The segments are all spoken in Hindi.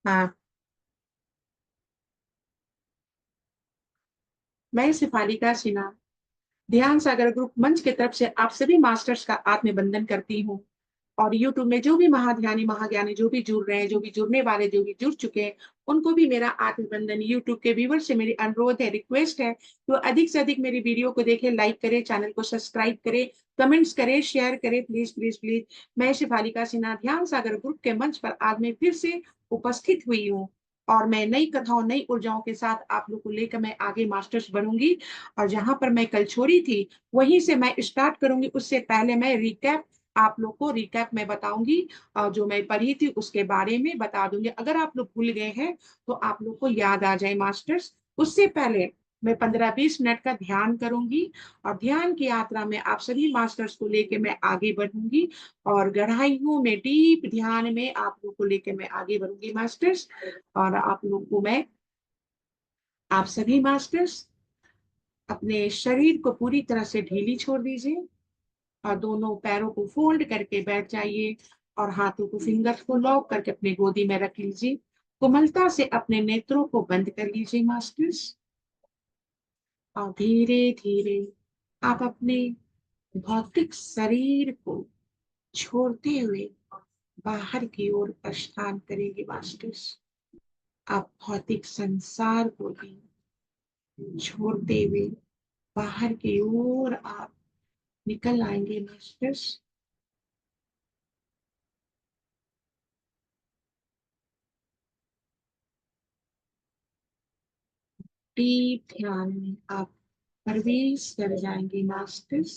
हाँ। मैं शिफालिका सिन्हा ध्यान सागर ग्रुप मंच की तरफ से आप सभी मास्टर्स का आत्मबंधन करती हूँ। और यूट्यूब में जो भी महाध्यानी महाज्ञानी जो भी जुड़ रहे हैं, जो भी जुड़ने वाले, जो भी जुड़ चुके हैं, उनको भी मेरा आत्मबंधन। यूट्यूब के व्यूवर से मेरी अनुरोध है, रिक्वेस्ट है कि वो अधिक से अधिक मेरी वीडियो को देखें, लाइक करें, चैनल को सब्सक्राइब करें, कमेंट्स करें, शेयर करें, प्लीज प्लीज प्लीज। मैं शिफालिका सिन्हा ध्यान सागर ग्रुप के मंच पर आज मैं फिर से उपस्थित हुई हूँ। और मैं नई कथाओं, नई ऊर्जाओं के साथ आप लोग को लेकर मैं आगे मास्टर्स बनूंगी। और जहां पर मैं कल छोड़ी थी, वहीं से मैं स्टार्ट करूंगी। उससे पहले मैं रिकैप, आप लोग को रिकैप में बताऊंगी। जो मैं पढ़ी थी उसके बारे में बता दूंगी। अगर आप लोग भूल गए हैं तो आप लोग को याद आ जाए मास्टर्स। उससे पहले मैं 15-20 मिनट का ध्यान करूंगी। और ध्यान की यात्रा में आप सभी मास्टर्स को लेके मैं आगे बढ़ूंगी। और गहराइयों में, डीप ध्यान में आप लोग को लेके मैं आगे बढ़ूंगी मास्टर्स। और आप लोग को मैं, आप सभी मास्टर्स अपने शरीर को पूरी तरह से ढीली छोड़ दीजिए। और दोनों पैरों को फोल्ड करके बैठ जाइए। और हाथों को, फिंगर्स को लॉक करके अपने गोदी में रख लीजिए। कोमलता से अपने नेत्रों को बंद कर लीजिए मास्टर्स। और धीरे धीरे आप अपने भौतिक शरीर को छोड़ते हुए बाहर की ओर प्रस्थान करेंगे मास्टर्स। आप भौतिक संसार को भी छोड़ते हुए बाहर की ओर आप निकल आएंगे मास्टर्स। डीप ध्यान में आप प्रवेश कर जाएंगे मास्टर्स।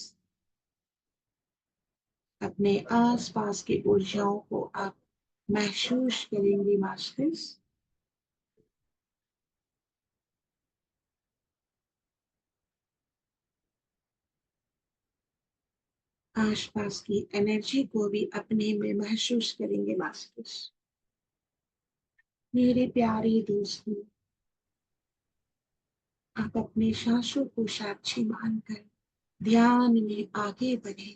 अपने आसपास की ऊर्जाओं को आप महसूस करेंगे मास्टर्स। आसपास की एनर्जी को भी अपने में महसूस करेंगे मास्टर्स। मेरे प्यारे दोस्तों, आप अपने सांसों को साक्षी मानकर ध्यान में आगे बढ़े।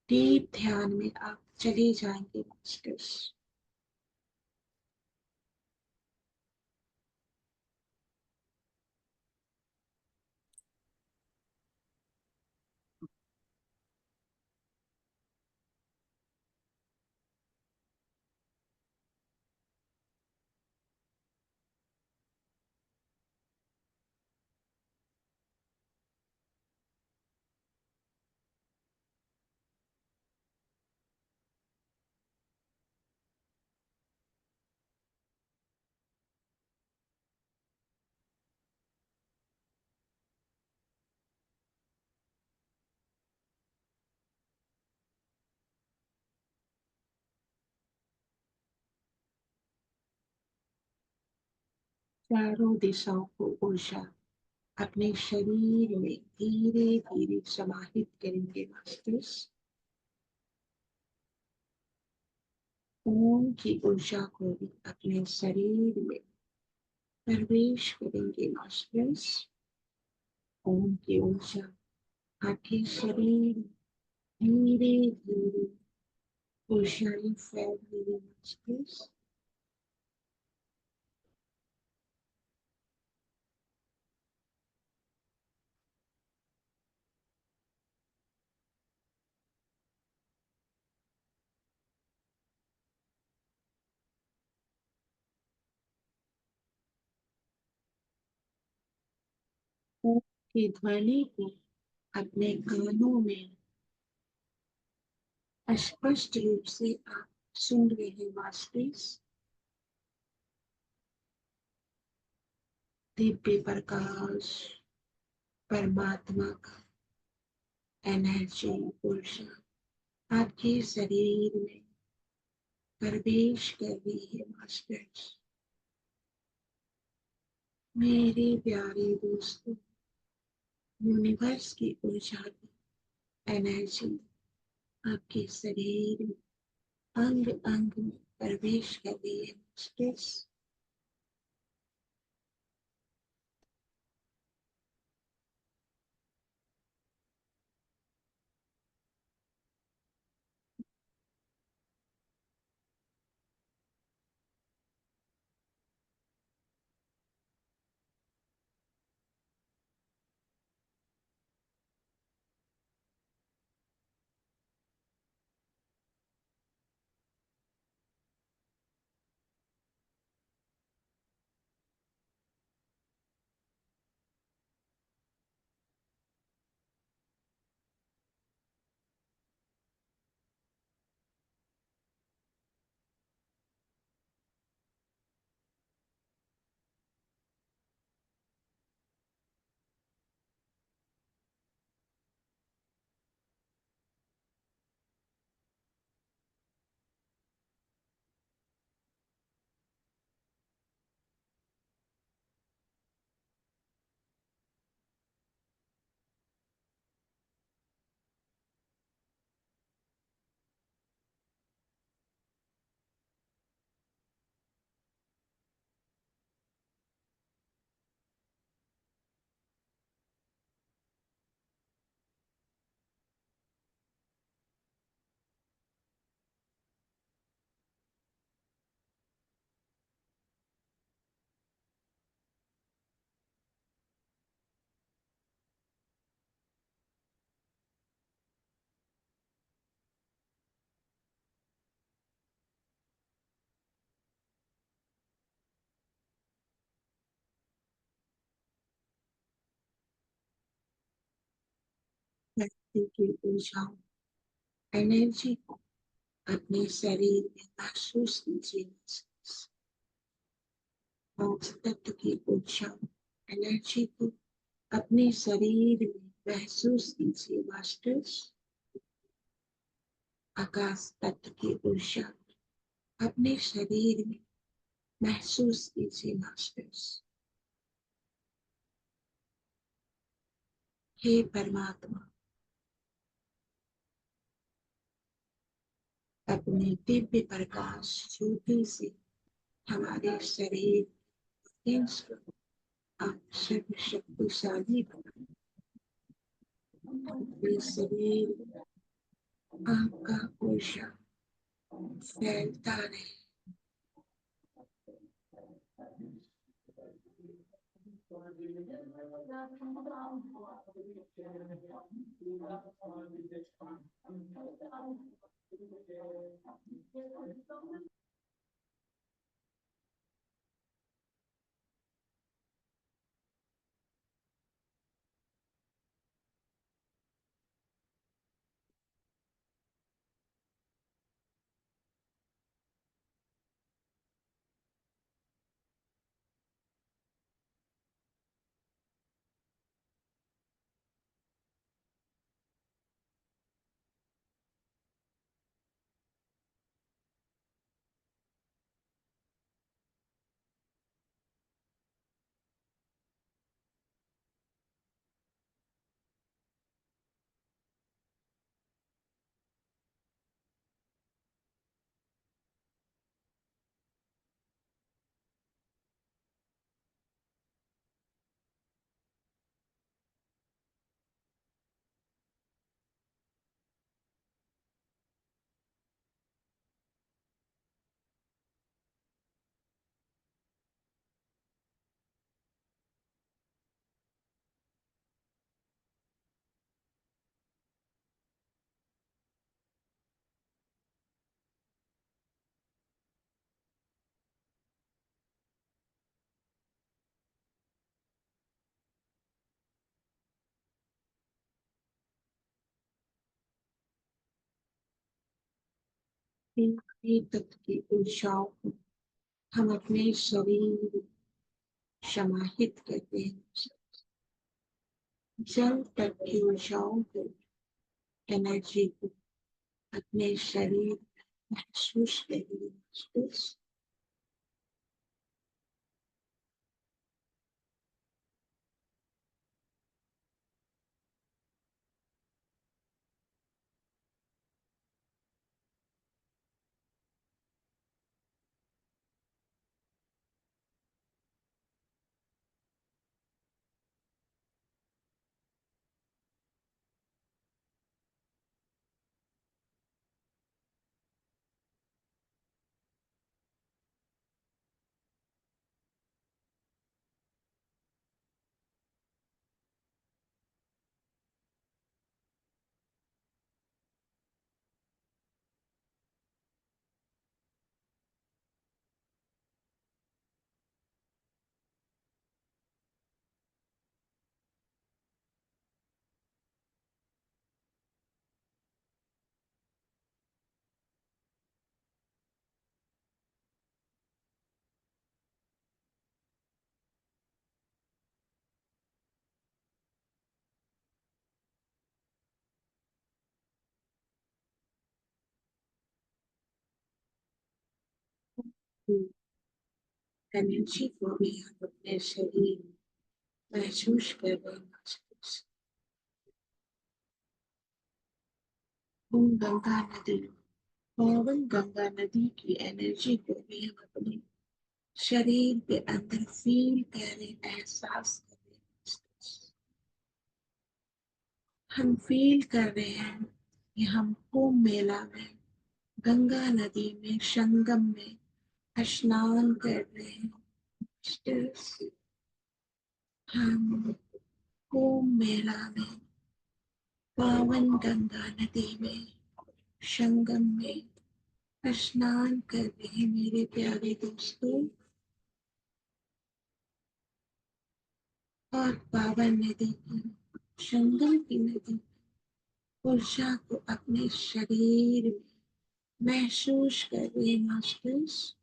डीप ध्यान में आप चले जाएंगे मास्टर्स। चारों दिशाओं को ऊर्जा अपने शरीर में धीरे धीरे समाहित करेंगे मास्टर्स। ओम की ऊर्जा को भी अपने शरीर में प्रवेश करेंगे मास्टर्स। ओम की ऊर्जा आपके शरीर में धीरे धीरे ऊर्जाएं फैल रही है मास्टर्स। ओम की ध्वनि को अपने कानों में स्पष्ट रूप से आप सुन रहे हैं मास्टर्स। दिव्य प्रकाश, परमात्मा का एनर्जी, ऊर्जा आपके शरीर में प्रवेश कर रही है मास्टर्स। मेरे प्यारे दोस्तों, यूनिवर्स की ऊर्जा की एनर्जी आपके शरीर में अंग अंग में प्रवेश कर रही है मास्टर्स। व्यक्ति की ऊर्जाओं एनर्जी को अपने शरीर में महसूस कीजिए। मोक्ष तत्व की ऊर्जा एनर्जी को अपने शरीर में महसूस कीजिए मास्टर्स। आकाश तत्व की ऊर्जा अपने शरीर में महसूस कीजिए मास्टर्स। हे परमात्मा, अपने दिव्य प्रकाश ज्योति से हमारे शरीर आप सर्वशक्तिशाली बनाए। अपने शरीर आपका ऊर्जा फैलता रहे। इन तत्व की ऊर्जाओं को हम अपने शरीर समाहित करते हैं। जल तक की ऊर्जाओं को एनर्जी को अपने शरीर महसूस करिए। एनर्जी को भी हम अपने शरीर महसूस कर रहे हैं। ओम गंगा नदी, पावन गंगा नदी की एनर्जी को भी हम अपने शरीर के अंदर फील कर रहे, एहसास कर रहे हैं। हम फील कर रहे हैं कि हम कुंभ मेला में गंगा नदी में संगम में स्नान कर रहे हैं। हम कुंभ मेला में पावन गंगा नदी में संगम में स्नान कर रहे हैं मेरे प्यारे दोस्तों। और पावन नदी की संगम की नदी ऊर्जा को अपने शरीर में महसूस करिए मास्टर्स।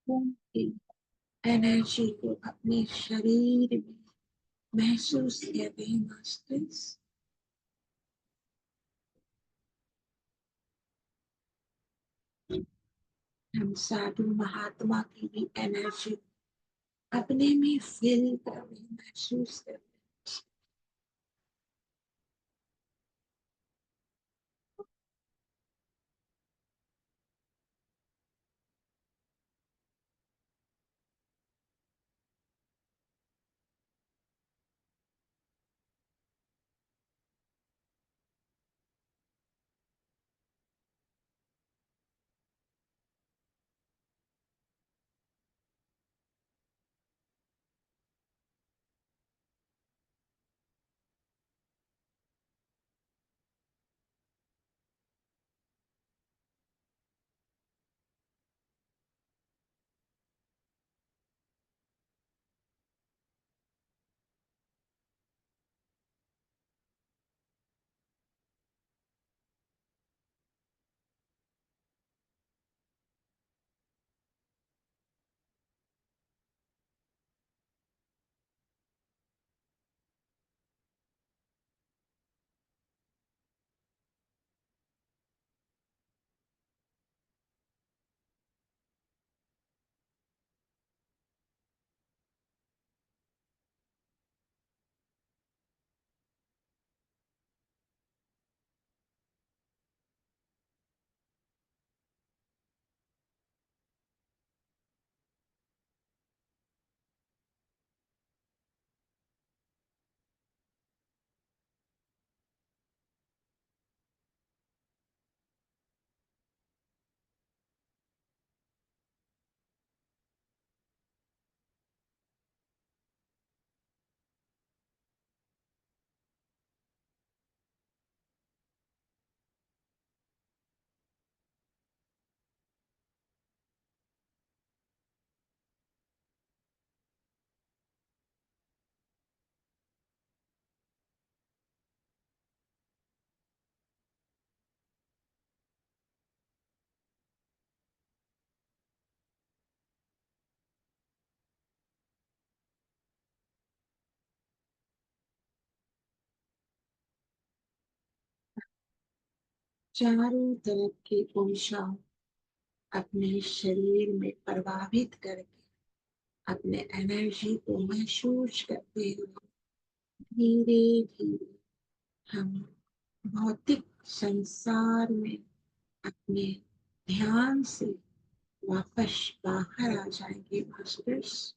की एनर्जी को अपने शरीर में महसूस करें मास्टर्स। हम साधु महात्मा की भी एनर्जी अपने में फील करें, महसूस करें। चारों तरफ की ऊर्जा अपने शरीर में प्रभावित करके अपने एनर्जी को महसूस करते हुए धीरे धीरे हम भौतिक संसार में अपने ध्यान से वापस बाहर आ जाएंगे मास्टर्स।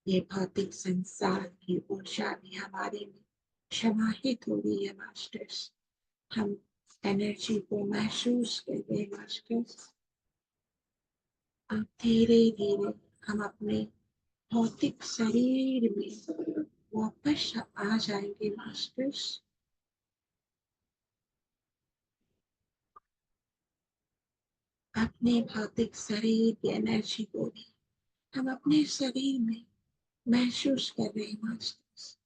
ये भौतिक संसार की ऊर्जा भी हमारे में समाहित हो रही है मास्टर्स। हम एनर्जी को महसूस करते हैं मास्टर्स। अब धीरे धीरे हम अपने भौतिक शरीर में वापस आ जाएंगे मास्टर्स। अपने भौतिक शरीर की एनर्जी को भी हम अपने शरीर में महसूस कर रहे हैं मास्टर्स।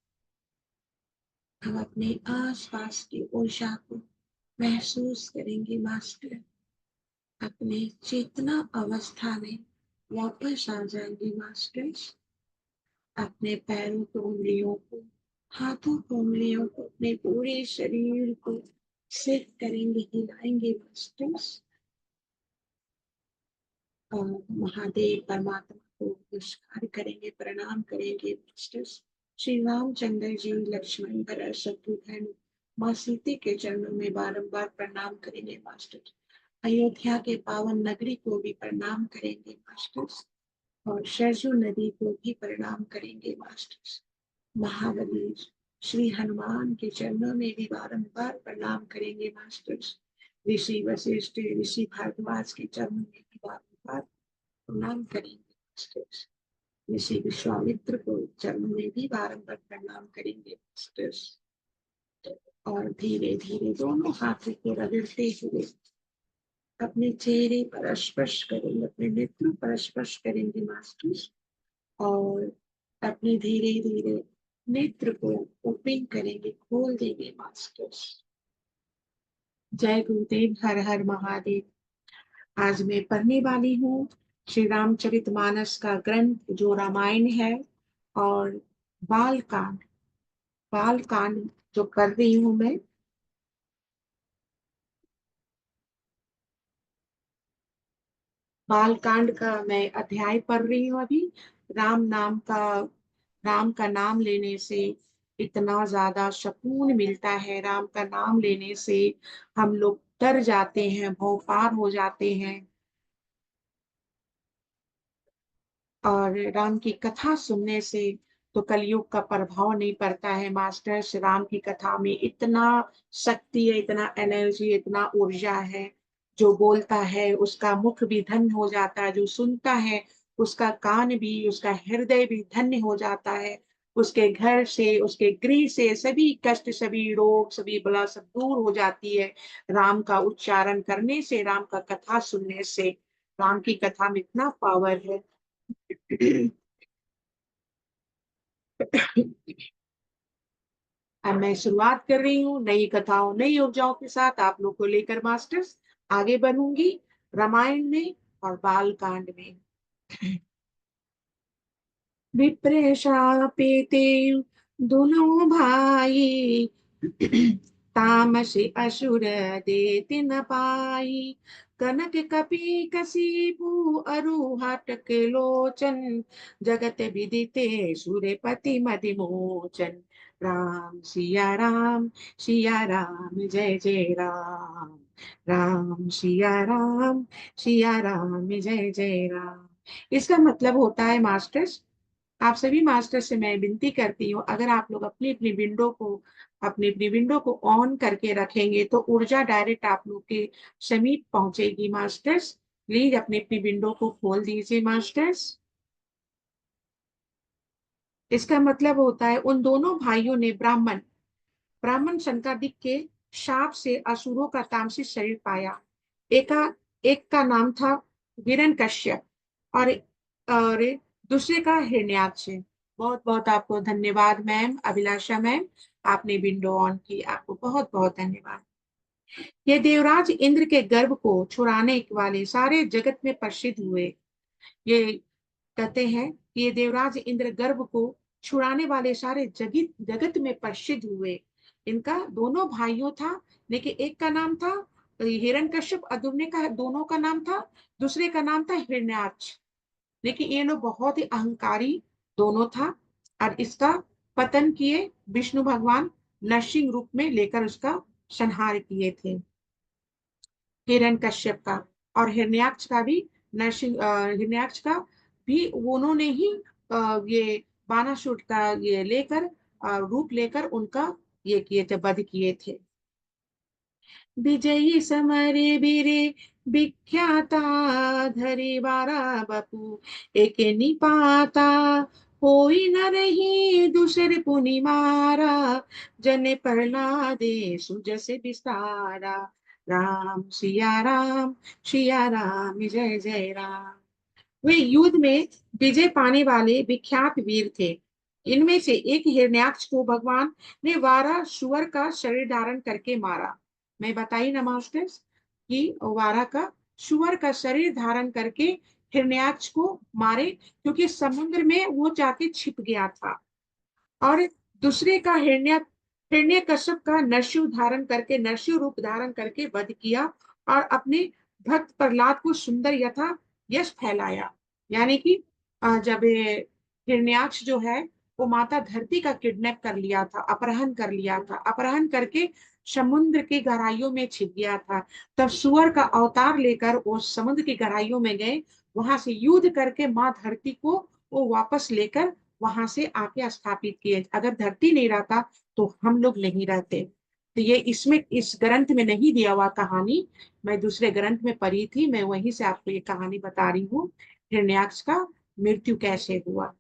हम अपने आसपास की ऊर्जा को महसूस करेंगे मास्टर। अपने चेतना अवस्था में वापस आ जाएंगे मास्टर्स। अपने पैरों को, उंगलियों को, हाथों को, उंगलियों को, अपने पूरे शरीर को सेट करेंगे, हिलाएंगे मास्टर्स। और महादेव परमात्मा को नमस्कार करेंगे, प्रणाम करेंगे मास्टर्स। श्री रामचंद्र जी, लक्ष्मण भरत शत्रुघ्न, माँ सीता के चरणों में बारंबार प्रणाम करेंगे मास्टर्स। अयोध्या के पावन नगरी को भी प्रणाम करेंगे मास्टर्स। और सरजू नदी को भी प्रणाम करेंगे मास्टर्स। महाबली श्री हनुमान के चरणों में भी बारंबार प्रणाम करेंगे मास्टर्स। ऋषि वशिष्ठ, ऋषि भारद्वाज के चरणों में भी बारंबार प्रणाम करेंगे मास्टर्स। ऋषि विश्वामित्र को चरणों में भी बारंबार प्रणाम करेंगे मास्टर्स। और धीरे धीरे दोनों हाथों को रगड़ते हुए अपने चेहरे पर स्पर्श करेंगे, अपने नेत्रों पर स्पर्श करेंगे मास्टर्स। और अपने धीरे धीरे नेत्र को ओपन करेंगे, खोल देंगे मास्टर्स। जय गुरुदेव, हर हर महादेव। आज मैं पढ़ने वाली हूँ श्री रामचरितमानस का ग्रंथ जो रामायण है, और बाल कांड। बाल कांड जो कर रही हूँ मैं, बाल कांड का मैं अध्याय पढ़ रही हूँ अभी। राम नाम का राम का नाम लेने से इतना ज्यादा सुकून मिलता है। राम का नाम लेने से हम लोग डर जाते हैं, भव पार हो जाते हैं। और राम की कथा सुनने से तो कलयुग का प्रभाव नहीं पड़ता है मास्टर्स। राम की कथा में इतना शक्ति है, इतना एनर्जी, इतना ऊर्जा है। जो बोलता है उसका मुख भी धन्य हो जाता है, जो सुनता है उसका कान भी, उसका हृदय भी धन्य हो जाता है। उसके घर से, उसके गृह से सभी कष्ट, सभी रोग, सभी बला सब दूर हो जाती है राम का उच्चारण करने से, राम का कथा सुनने से। राम की कथा में इतना पावर है। अब मैं शुरुआत कर रही हूँ नई कथाओं, नई ऊर्जाओं के साथ आप लोग को लेकर मास्टर्स आगे बढ़ूंगी रामायण में और बाल कांड में। विप्रेशापेते दोनों भाई, तामस असुर देति न पाई। कनक कपि कसीपु अरु हटक लोचन, जगत विदिते सूर्यपति मदिमोचन। राम सिया राम, सिया राम जय जय राम। राम सिया राम जय जय राम। इसका मतलब होता है मास्टर्स, आप सभी मास्टर से मैं विनती करती हूँ, अगर आप लोग अपनी अपनी विंडो को ऑन करके रखेंगे तो ऊर्जा डायरेक्ट आप लोग के समीप पहुंचेगी मास्टर्स। प्लीज अपनी अपनी विंडो को खोल दीजिए मास्टर्स। इसका मतलब होता है उन दोनों भाइयों ने ब्राह्मण ब्राह्मण शंकादिक के शाप से असुरों का तामसिक शरीर पाया। एक का नाम था हिरण्यकश्यप, और दूसरे का हिरण्याक्ष। बहुत बहुत आपको धन्यवाद मैम, अभिलाषा मैम, आपने विंडो ऑन की, आपको बहुत बहुत धन्यवाद। ये देवराज इंद्र के गर्भ को छुड़ाने वाले सारे जगत में प्रसिद्ध हुए। ये कहते हैं कि ये देवराज इंद्र गर्भ को छुड़ाने वाले सारे जगत जगत में प्रसिद्ध हुए। इनका दोनों भाइयों था, लेकिन एक का नाम था हिरण्यकश्यप और दोनों का नाम था, दूसरे का नाम था हिरण्याक्ष। लेकिन ये लोग बहुत ही अहंकारी दोनों था, और इसका पतन किए विष्णु भगवान नरसिंह रूप में लेकर उसका संहार किए थे। हिरण्यकश्यप का और हिरण्याक्ष का भी उन्होंने ही ये बानासुर का ये लेकर रूप लेकर उनका ये किए थे, वध किए थे। विजयी समरे बीरे विख्याता, धरे बारा बपू एक निपाता। कोई न रही दूसर पुनि मारा, जन प्रहलादे सुजस विस्तारा। राम सिया राम जय जय राम। वे युद्ध में विजय पाने वाले विख्यात वीर थे। इनमें से एक हिरण्याक्ष को भगवान ने वारा सुअर का शरीर धारण करके मारा। मैं बताई ना मास्टर्स कि वारा का सुअर का शरीर धारण करके हिरण्याक्ष को मारे, क्योंकि समुद्र में वो जाके छिप गया था। और दूसरे का हिरण्य कश्यप का नरसिंह धारण करके, नरसिंह रूप धारण करके वध किया, और अपने भक्त प्रहलाद को सुंदर यथा यश फैलाया। यानी कि जब हिरण्याक्ष जो है वो माता धरती का किडनैप कर लिया था, अपहरण कर लिया था, अपहरण करके समुद्र की गहराइयों में छिप गया था। तब सुअर का अवतार लेकर वो समुद्र की गहराइयों में गए, वहां से युद्ध करके माँ धरती को वो वापस लेकर वहां से आके स्थापित किए। अगर धरती नहीं रहता तो हम लोग नहीं रहते। तो ये इसमें इस ग्रंथ में नहीं दिया हुआ कहानी, मैं दूसरे ग्रंथ में पढ़ी थी, मैं वहीं से आपको ये कहानी बता रही हूँ, हिरण्याक्ष का मृत्यु कैसे हुआ।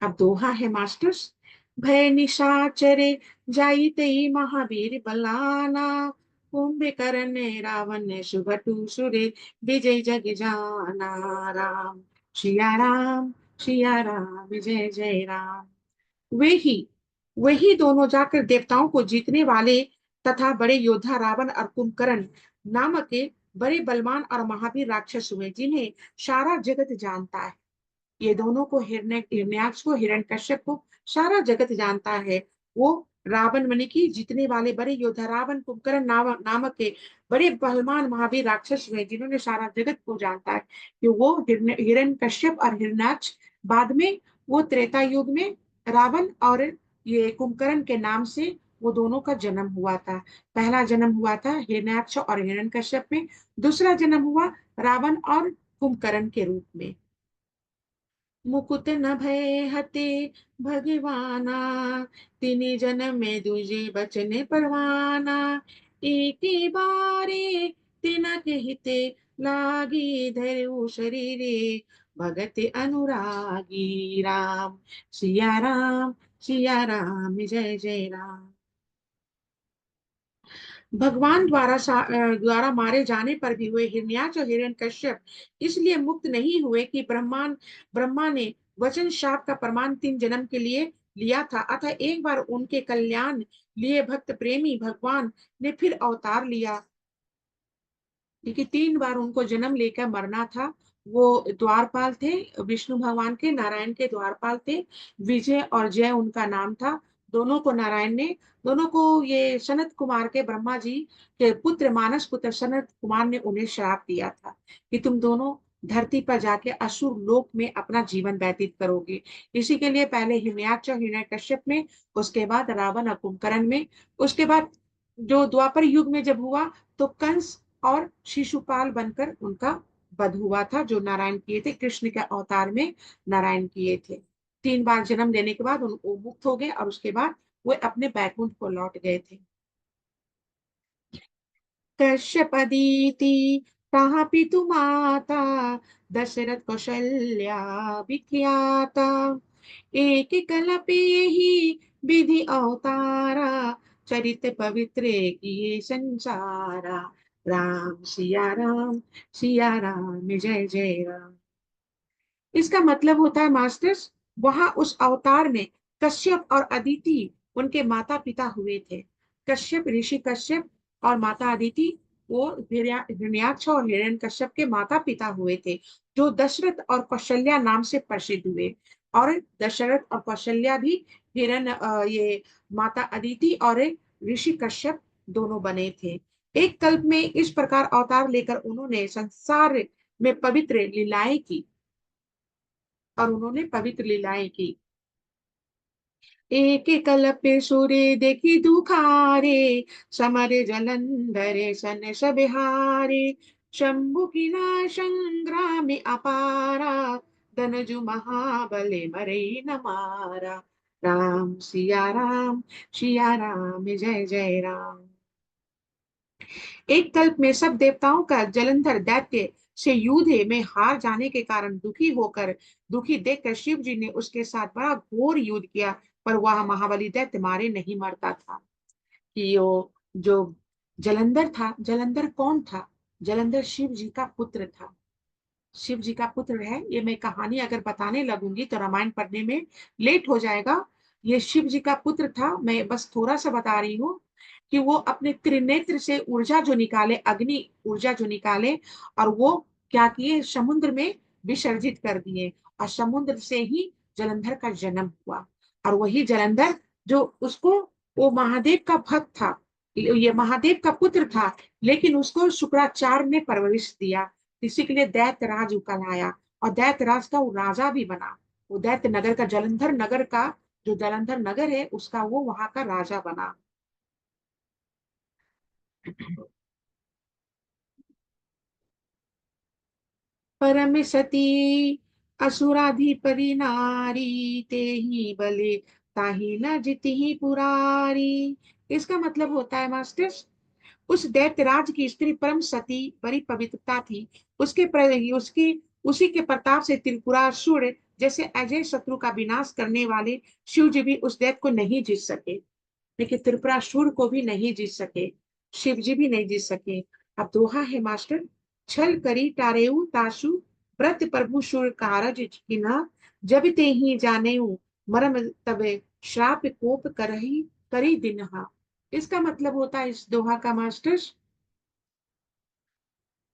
अब दोहा है मास्टर्स। भय निशाचरे जाइते महावीर बलाना, कुंभकर्ण रावण सुभटु सुरे, विजय जग जाना। राम सिया राम, सिया राम, जय जय राम। वही वही दोनों जाकर देवताओं को जीतने वाले तथा बड़े योद्धा रावण और कुंभकर्ण नामक के बड़े बलवान और महावीर राक्षस हुए, जिन्हें सारा जगत जानता है। ये दोनों को, हिरण्याक्ष को, हिरण्यकश्यप को सारा जगत जानता है। वो रावण मणि की जीतने वाले बड़े योद्धा रावण कुंभकर्ण नामक के बड़े बलवान महावीर राक्षस हुए, जिन्होंने सारा जगत को जानता है कि वो हिरण्यकश्यप और हिरण्याक्ष। बाद में वो त्रेता युग में रावण और ये कुंभकर्ण के नाम से वो दोनों का जन्म हुआ था। पहला जन्म हुआ था हिरण्याक्ष और हिरण्यकश्यप में, दूसरा जन्म हुआ रावण और कुंभकर्ण के रूप में। मुकुट न भय हते भगवाना, तिनि जन्म में दूजे बचने परवाना। एक बारे तिनक हिते लागी, धरऊ शरीरे भगत अनुरागी। राम सिया राम, सिया राम, जय जय राम। भगवान द्वारा मारे जाने पर भी हुए हिरण्याक्ष और हिरण्यकश्यप इसलिए मुक्त नहीं हुए कि ब्रह्मा ने वचन शाप का प्रमाण 3 जन्म के लिए लिया था। अतः एक बार उनके कल्याण लिए भक्त प्रेमी भगवान ने फिर अवतार लिया, क्योंकि 3 बार उनको जन्म लेकर मरना था। वो द्वारपाल थे, विष्णु भगवान के, नारायण के द्वारपाल थे। विजय और जय उनका नाम था। दोनों को नारायण ने, दोनों को ये सनत कुमार के, ब्रह्मा जी के पुत्र, मानस पुत्र सनत कुमार ने उन्हें श्राप दिया था कि तुम दोनों धरती पर जाके असुर लोक में अपना जीवन व्यतीत करोगे। इसी के लिए पहले हिरण्याक्ष और हिरण्यकश्यप में, उसके बाद रावण और कुंभकर्ण में, उसके बाद जो द्वापर युग में जब हुआ तो कंस और शिशुपाल बनकर उनका वध हुआ था, जो नारायण किए थे, कृष्ण के अवतार में नारायण किए थे। 3 बार जन्म लेने के बाद वो मुक्त हो गए और उसके बाद वो अपने बैकुंठ को लौट गए थे। कश्यप अदिति कहा पितु माता, दशरथ कौशल्या विख्याता। एक कलपे ही विधि अवतारा, चरित पवित्र किए संसारा। राम सिया राम, सिया राम, जय जय राम। इसका मतलब होता है मास्टर्स, वहां उस अवतार में कश्यप और अदिति उनके माता पिता हुए थे। कश्यप, ऋषि कश्यप और माता अदिति, वो हिरण्याक्ष और हिरण्य कश्यप के माता पिता हुए थे, जो दशरथ और कौशल्या नाम से प्रसिद्ध हुए। और दशरथ और कौशल्या भी ये माता अदिति और ऋषि कश्यप दोनों बने थे। एक कल्प में इस प्रकार अवतार लेकर उन्होंने संसार में पवित्र लीलाएं की, और उन्होंने पवित्र लीलाएं की। एक कल्पे सूर्य देखी दुखारे, समर जलंधर सन सब हारे। शंभु किला संग्राम अपारा, धनजु महाबले मरे न मारा। राम सिया राम, सिया राम, जय जय राम। एक कल्प में सब देवताओं का जलंधर दैत्य से युद्ध में हार जाने के कारण दुखी देखकर शिव जी ने उसके साथ बड़ा घोर युद्ध किया, पर वह महाबली दैत्य मारे नहीं मरता था। कि वो जो जलंधर था, जलंधर कौन था? जलंधर शिव जी का पुत्र था। शिव जी का पुत्र है। ये मैं कहानी अगर बताने लगूंगी तो रामायण पढ़ने में लेट हो जाएगा। ये शिव जी का पुत्र था, मैं बस थोड़ा सा बता रही हूँ कि वो अपने त्रिनेत्र से ऊर्जा जो निकाले, अग्नि ऊर्जा जो निकाले, और वो क्या किए, समुद्र में विसर्जित कर दिए, और समुद्र से ही जलंधर का जन्म हुआ। और वही जलंधर जो उसको, वो महादेव का भक्त था, ये महादेव का पुत्र था, लेकिन उसको शुक्राचार्य ने परवरिश दिया। इसी के लिए दैत्य राज कल आया, और दैत्य राज का वो राजा भी बना। वो दैत्य नगर का, जलंधर नगर का, जो जलंधर नगर है उसका, वो वहां का राजा बना। परम सती असुराधिपरि नारी ते ही बले ताही न जिति पुरारी। इसका मतलब होता है मास्टर्स, उस दैत्यराज की स्त्री परम सती बड़ी पवित्रता थी। उसकी उसी के प्रताप से त्रिपुरासुर जैसे अजय शत्रु का विनाश करने वाले शिव जी भी उस दैत्य को नहीं जीत सके। लेकिन त्रिपुरासुर को भी नहीं जीत सके, शिव जी भी नहीं जीत सके। अब दोहा है मास्टर, छल करी टारेऊ तासु व्रत प्रभु सुर कारज किन्हा, जब ते ही जानेऊ मरम तबे श्राप कोप करही करी दिनहा। इसका मतलब होता है इस दोहा का मास्टर्स,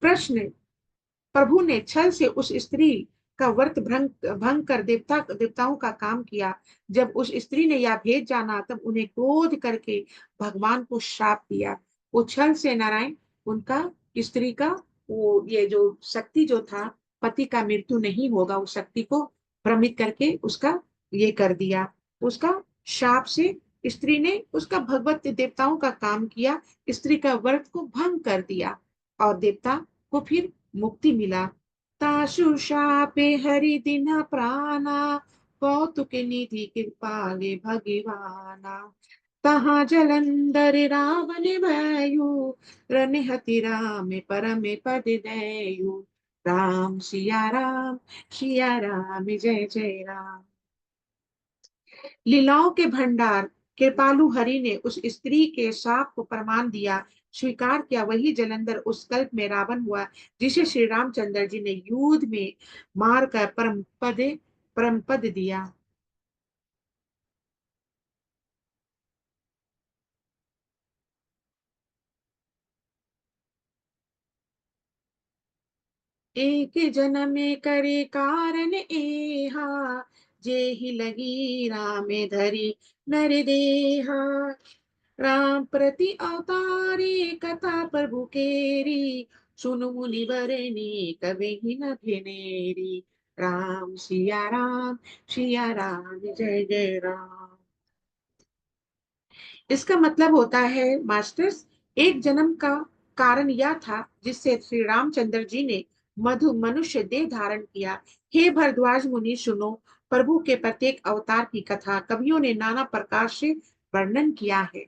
प्रश्न, प्रभु ने छल से उस स्त्री का व्रत भंग भंग कर देवताओं का काम किया। जब उस स्त्री ने यह भेद जाना तब उन्हें क्रोध करके भगवान को श्राप दिया। वो छल से नारायण उनका स्त्री का वो ये जो शक्ति जो था, पति का मृत्यु नहीं होगा, उस शक्ति को भ्रमित करके उसका ये कर दिया। उसका शाप से स्त्री ने उसका भगवत देवताओं का काम किया, स्त्री का व्रत को भंग कर दिया और देवता को फिर मुक्ति मिला। ताशु शापे हरि दिन प्राणा, कौतुक निधि कृपाले भगवाना। तहाँ जलंधर रावण भयउ, रनहति राम परम पद दयु। राम सिया राम जय जय राम। लीलाओं के भंडार कृपालु हरि ने उस स्त्री के शाप को प्रमाण दिया, स्वीकार किया। वही जलंधर उस कल्प में रावण हुआ, जिसे श्री रामचंद्र जी ने युद्ध में मार कर परम पद दिया। एक जन्म में करे कारण एहा, जे ही लगी राम धरी नर देहा। राम प्रति अवतारी कथा प्रभु केरी, सुनु मुनि बरनी कभी ही न घेनेरी। सिया राम जय जय राम। इसका मतलब होता है मास्टर्स, एक जन्म का कारण यह था जिससे श्री रामचंद्र जी ने मधु मनुष्य देह धारण किया। हे भरद्वाज मुनि सुनो, प्रभु के प्रत्येक अवतार की कथा कवियों ने नाना प्रकार से वर्णन किया है।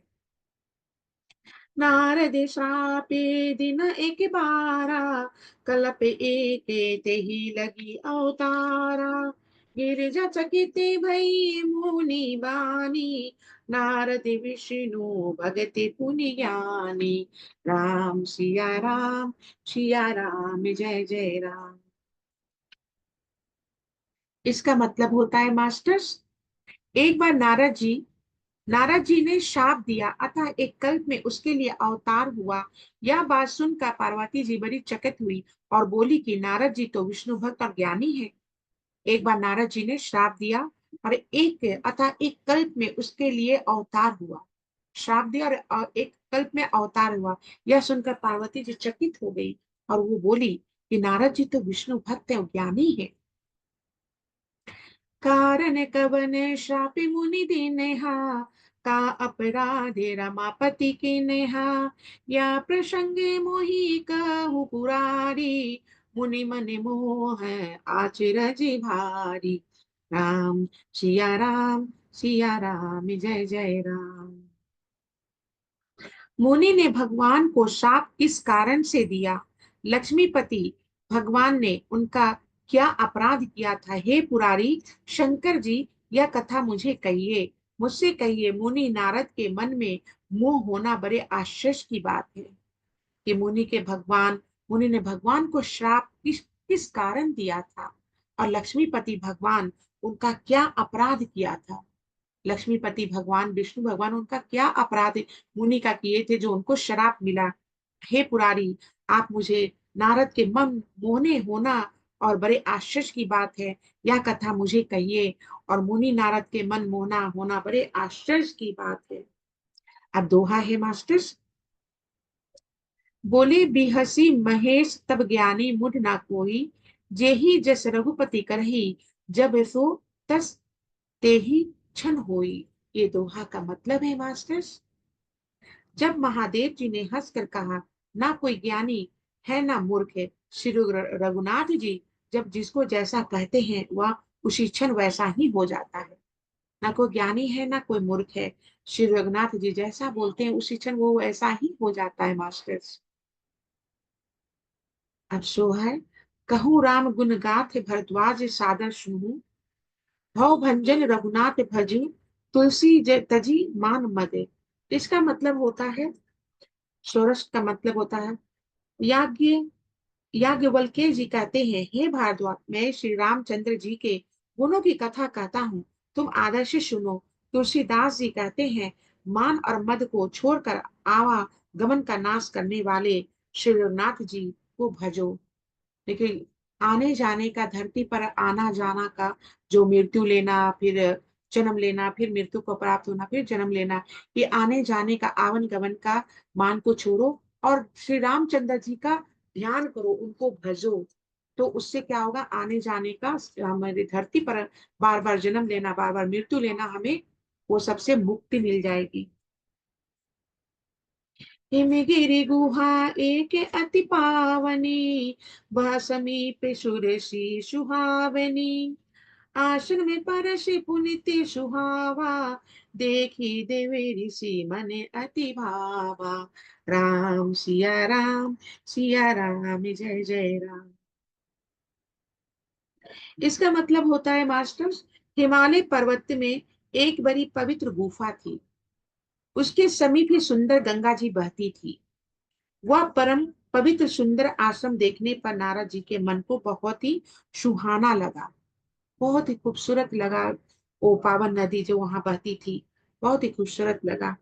नारद श्रापे दिन एक बारा, कलप एक ते ही लगी अवतारा। गिरजा चकित भई मुनि बानी, नारद विष्णु भगति पुनि ज्ञानी। सिया राम जय जय राम। इसका मतलब होता है मास्टर्स, एक बार नारद जी ने शाप दिया, अतः एक कल्प में उसके लिए अवतार हुआ। यह बात सुनकर पार्वती जी बड़ी चकित हुई और बोली कि नारद जी तो विष्णु भक्त और ज्ञानी है। एक बार नारद जी ने श्राप दिया और एक कल्प में उसके लिए अवतार हुआ। श्राप दिया और एक कल्प में अवतार हुआ। यह सुनकर पार्वती जी चकित हो गई और वो बोली कि नारद जी तो विष्णु भक्त है और ज्ञानी है। कारण कवन श्रापि मुनि दीन्हा, का अपराधे रमापति की नेहा। या प्रसंगे मोहि कहु पुरारी, मुनि मन मोह आचरज भारी। राम सिया राम जय जय राम। मुनि ने भगवान को शाप किस कारण से दिया? लक्ष्मीपति भगवान ने उनका क्या अपराध किया था? हे पुरारी शंकर जी, यह कथा मुझे कहिए, मुझसे कहिए। नारद के मन में मोह होना बड़े आश्चर्य की बात है कि मुनि ने भगवान को श्राप किस कारण दिया था, और लक्ष्मीपति भगवान उनका क्या अपराध किया था? लक्ष्मीपति भगवान विष्णु भगवान उनका क्या अपराध मुनि का किए थे जो उनको श्राप मिला? हे पुरारी, आप मुझे नारद के मन मोहने होना और बड़े आश्चर्य की बात है, यह कथा मुझे कहिए। और मुनि नारद के मन मोहना होना बड़े आश्चर्य की बात है। अब दोहा है मास्टर्स, बोले बिहसी महेश तब ज्ञानी मुझ ना कोई, जेहि जस रघुपति करही, जब सो तस तेहि क्षण होई। ये दोहा का मतलब है मास्टर्स, जब महादेव जी ने हंसकर कहा, ना कोई ज्ञानी है ना मूर्ख है, श्री रघुनाथ जी जब जिसको जैसा कहते हैं वह उसी क्षण वैसा ही हो जाता है। ना कोई ज्ञानी है ना कोई मूर्ख है। श्री रघुनाथ जी जैसा बोलते हैं उसी क्षण वो ऐसा ही हो जाता है मास्टर्स। अब सो है, कहूँ राम गुण गाथ भरद्वाज सादर सुनूं, भव भंजन रघुनाथ भजू, तुलसी तजी मान मदे। इसका मतलब होता है, षोडश का मतलब होता है, याज्ञ याज्ञवल्क्य जी कहते हैं, हे भारद्वाज, मैं श्री रामचंद्र जी के गुणों की कथा कहता हूँ, तुम आदर से सुनो। तुलसीदास जी कहते हैं, मान और मद को छोड़कर आवागमन का नाश करने वाले श्री रघुनाथ जी को भजो। देखिए, आने जाने का, धरती पर आना जाना का, जो मृत्यु लेना, फिर जन्म लेना, फिर मृत्यु को प्राप्त होना, फिर जन्म लेना, ये आने जाने का, आवन गमन का मान को छोड़ो और श्री रामचंद्र जी का ध्यान करो, उनको भजो। तो उससे क्या होगा, आने जाने का, हमारी धरती पर बार बार जन्म लेना, बार बार मृत्यु लेना, हमें वो सबसे मुक्ति मिल जाएगी। हिमगिरि गुहा एक अति पावनी, बह समीप सुरसी सुहावनी, आश्रम में परस पुनित सुहावा, देखी देवे ऋषि मन अति भावा। राम सिया राम जय जय राम। इसका मतलब होता है मास्टर्स, हिमालय पर्वत में एक बड़ी पवित्र गुफा थी, उसके समीप ही सुंदर गंगा जी बहती थी। वह परम पवित्र सुंदर आश्रम देखने पर नारद जी के मन को बहुत ही सुहाना लगा, बहुत ही खूबसूरत लगा। वो पावन नदी जो वहां बहती थी, बहुत ही खूबसूरत लगा।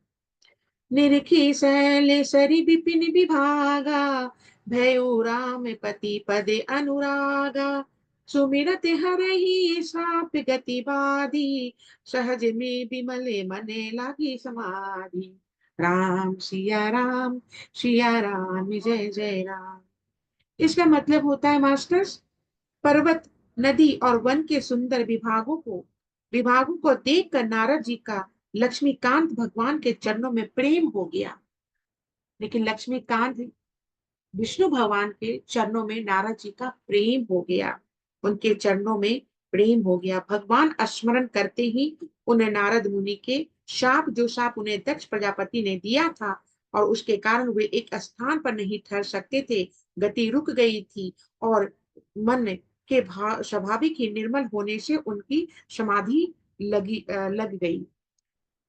निरखी सैले सरी विपिन विभागा, भयो राम पति पदे अनुरागा, सुमिरत हरहि श्राप गति बाधी, सहज में विमले मने लागी समाधि। राम सिया राम जय जय राम। इसका मतलब होता है मास्टर्स, पर्वत, नदी और वन के सुंदर विभागों को देखकर नारद जी का लक्ष्मीकांत भगवान के चरणों में प्रेम हो गया। लेकिन लक्ष्मीकांत, विष्णु भगवान के चरणों में नारद जी का प्रेम हो गया, उनके चरणों में प्रेम हो गया। भगवान स्मरण करते ही उन्हें नारद मुनि के जो शाप उन्हें दक्ष प्रजापति ने दिया था, और उसके कारण वे एक स्थान पर नहीं ठहर सकते थे, गति रुक गई थी, और मन के भाव स्वाभाविक ही निर्मल होने से उनकी समाधि लग गई।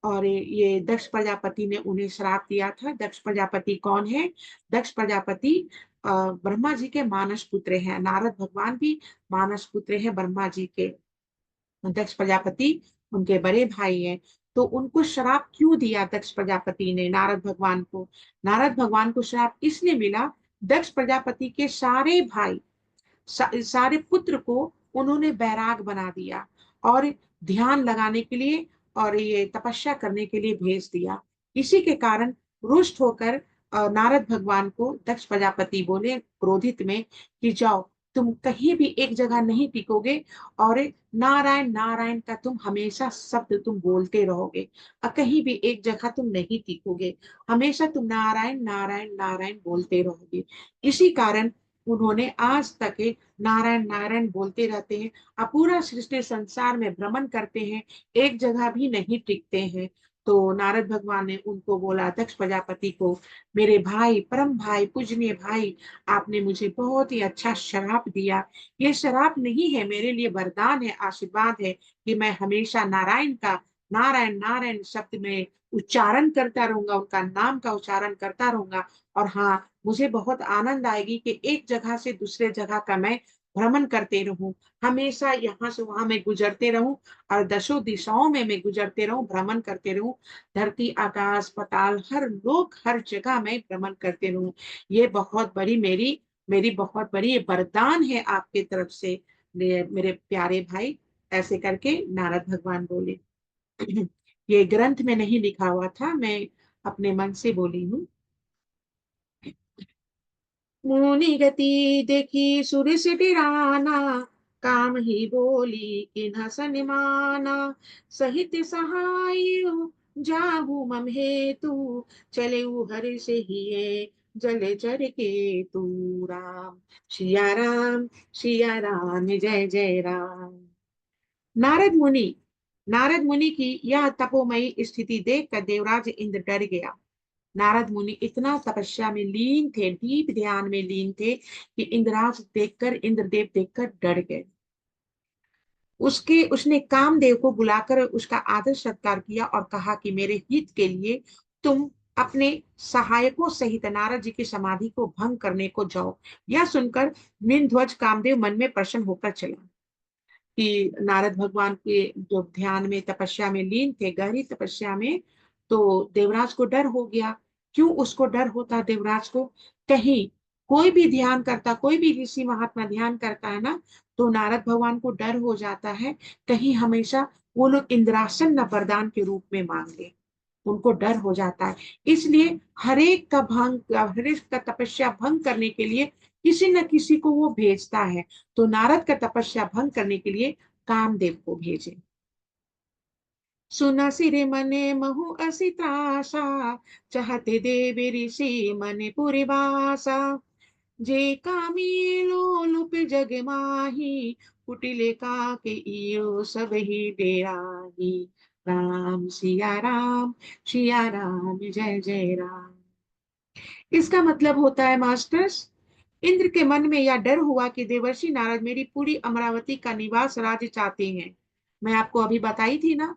और ये दक्ष प्रजापति ने उन्हें श्राप दिया था। दक्ष प्रजापति कौन है? दक्ष प्रजापति ब्रह्मा जी के मानस पुत्र हैं। नारद भगवान भी मानस पुत्र हैं ब्रह्मा जी के। दक्ष प्रजापति उनके बड़े भाई हैं। तो उनको श्राप क्यों दिया दक्ष प्रजापति ने नारद भगवान को? नारद भगवान को श्राप इसलिए मिला, दक्ष प्रजापति के सारे भाई, सारे पुत्र को उन्होंने बैराग बना दिया और ध्यान लगाने के लिए और ये तपस्या करने के लिए भेज दिया। इसी के कारण रुष्ट होकर नारद भगवान को दक्ष प्रजापति बोले क्रोधित में कि जाओ, तुम कहीं भी एक जगह नहीं टिकोगे, और नारायण नारायण का तुम हमेशा शब्द तुम बोलते रहोगे, और कहीं भी एक जगह तुम नहीं टिकोगे, हमेशा तुम नारायण नारायण नारायण बोलते रहोगे। इसी कारण उन्होंने आज तक नारायण नारायण बोलते रहते हैं, अब पूरा सृष्टि संसार में भ्रमण करते हैं, एक जगह भी नहीं टिकते हैं। तो नारद भगवान ने उनको बोला, दक्ष प्रजापति को, मेरे भाई, परम भाई, पूजनीय भाई, आपने मुझे बहुत ही अच्छा शराप दिया। ये शराप नहीं है, मेरे लिए वरदान है, आशीर्वाद है कि मैं हमेशा नारायण का, नारायण नारायण शब्द में उच्चारण करता रहूंगा, उनका नाम का उच्चारण करता रहूंगा। और हाँ, मुझे बहुत आनंद आएगी कि एक जगह से दूसरे जगह का मैं भ्रमण करते रहूं, हमेशा यहाँ से वहां मैं गुजरते रहूं, और दसों दिशाओं में मैं गुजरते रहूं, भ्रमण करते रहूं, धरती आकाश पताल हर लोक हर जगह मैं भ्रमण करते रहूं। ये बहुत बड़ी मेरी मेरी बहुत बड़ी वरदान है आपके तरफ से, मेरे प्यारे भाई। ऐसे करके नारद भगवान बोले। ये ग्रंथ में नहीं लिखा हुआ था, मैं अपने मन से बोली हूँ। मुनि गति देखी सुर से डिराना, काम ही बोली किन्ह सनिमाना, सहित सहाय जाहु मम हेतु, चले हर से ही जल चर के तू राम। सिया राम जय जय राम। नारद मुनि नारद मुनि की यह तपोमयी स्थिति देखकर देवराज इंद्र डर गया। नारद मुनि इतना तपस्या में लीन थे, डीप ध्यान में लीन थे कि इंद्रदेव देखकर डर गए। उसने कामदेव को बुलाकर उसका आदर सत्कार किया और कहा कि मेरे हित के लिए तुम अपने सहायकों सहित नारद जी की समाधि को भंग करने को जाओ। यह सुनकर ध्वज कामदेव मन में प्रसन्न होकर चला कि नारद भगवान के जो ध्यान में तपस्या में लीन थे, गहरी तपस्या में, तो देवराज को डर हो गया। क्यों उसको डर होता देवराज को? कहीं कोई भी ध्यान करता, कोई भी ऋषि महात्मा ध्यान करता है ना, तो नारद भगवान को डर हो जाता है कहीं हमेशा वो लोग इंद्रासन न वरदान के रूप में मांग ले। उनको डर हो जाता है। इसलिए हरेक का तपस्या भंग करने के लिए किसी न किसी को वो भेजता है। तो नारद का तपस्या भंग करने के लिए कामदेव को भेजे। सुना सिरे मने महु असी त्रासा, चाहते देव ऋषि मने पुरी बासा। जे कामी लोलुप जग माही, कुटिले का के इयो सब ही डेराही। सिया राम जय जय राम। इसका मतलब होता है मास्टर्स, इंद्र के मन में यह डर हुआ कि देवर्षि नारद मेरी पूरी अमरावती का निवास राज्य चाहते हैं। मैं आपको अभी बताई थी ना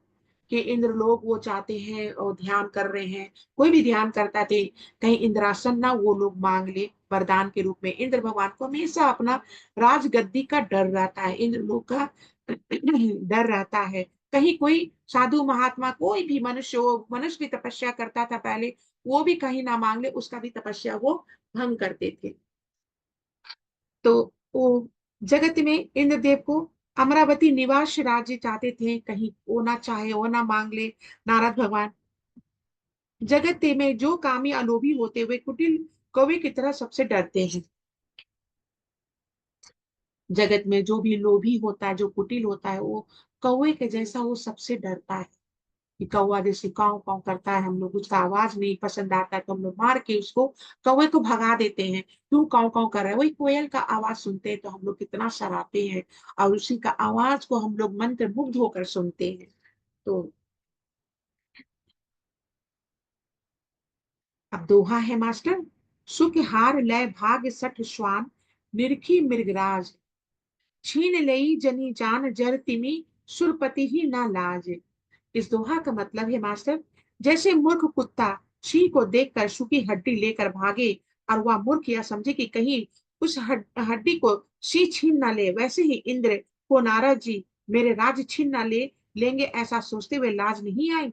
कि इंद्र लोग वो चाहते हैं और ध्यान कर रहे हैं। कोई भी ध्यान करता थे, कहीं इंद्रासन ना वो लोग मांग ले वरदान के रूप में। इंद्र भगवान को हमेशा अपना राजगद्दी का डर रहता है, इंद्र लोग का डर रहता है। कहीं कोई साधु महात्मा, कोई भी मनुष्य हो, मनुष्य भी तपस्या करता था पहले, वो भी कहीं ना मांग ले उसका भी तपस्या वो भंग करते थे। तो वो जगत में इंद्रदेव को अमरावती निवास राज्य चाहते थे, कहीं वो ना चाहे, वो ना मांग ले नारद भगवान। जगत में जो कामी अलोभी होते हुए कुटिल कौवे की तरह सबसे डरते हैं। जगत में जो भी लोभी होता है, जो कुटिल होता है, वो कौवे के जैसा वो सबसे डरता है। कि कौवा जैसे काव काव करता है, हम लोग उसका आवाज नहीं पसंद आता है तो हम लोग मार के उसको, कौवे को भगा देते हैं। क्यों काव काव कर रहा है? वही कोयल का आवाज सुनते हैं तो हम लोग कितना शराबते हैं, और उसी का आवाज को हम लोग मंत्र मुग्ध होकर सुनते हैं। तो अब दोहा है मास्टर, सुख हार लय भाग सठ श्वान, निरखी मृगराज। छीन लई जनी जान जर तिमी, सुरपति ही ना लाज। इस दोहा का मतलब है मास्टर, जैसे मूर्ख कुत्ता शी को देखकर सूखी हड्डी लेकर भागे और वह मूर्ख यह समझे कि कहीं उस हड्डी को शी छीन ना ले, वैसे ही इंद्र को नारद जी मेरे राज छीन ना लेंगे ऐसा सोचते हुए लाज नहीं आई।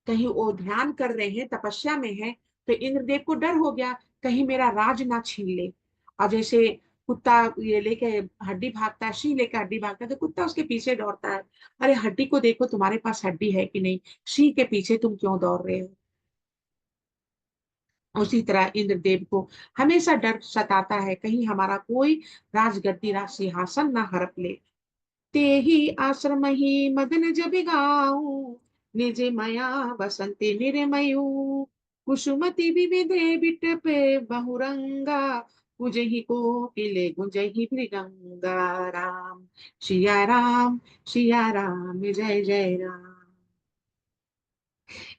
कहीं वो ध्यान कर रहे हैं, तपस्या में है, तो इंद्रदेव को डर हो गया कहीं मेरा राज ना छीन ले। और जैसे कुत्ता ये लेके हड्डी भागता है, शी लेके हड्डी भागता है, तो कुत्ता उसके पीछे दौड़ता है। अरे हड्डी को देखो, तुम्हारे पास हड्डी है कि नहीं, शी के पीछे तुम क्यों दौड़ रहे हो? उसी तरह इंद्रदेव को हमेशा डर सताता है कहीं हमारा कोई राजगद्दी राज सिंहासन ना हड़प ले। ते ही आश्रम ही मदन जब गाऊं, निज मया बसंती निर्मयू। कुसुमति विविधे बिटपे बहुरंगा, गुजहि कोकिले गुंजहि मृदंगा। राम सिया राम, सिया राम जय जय राम।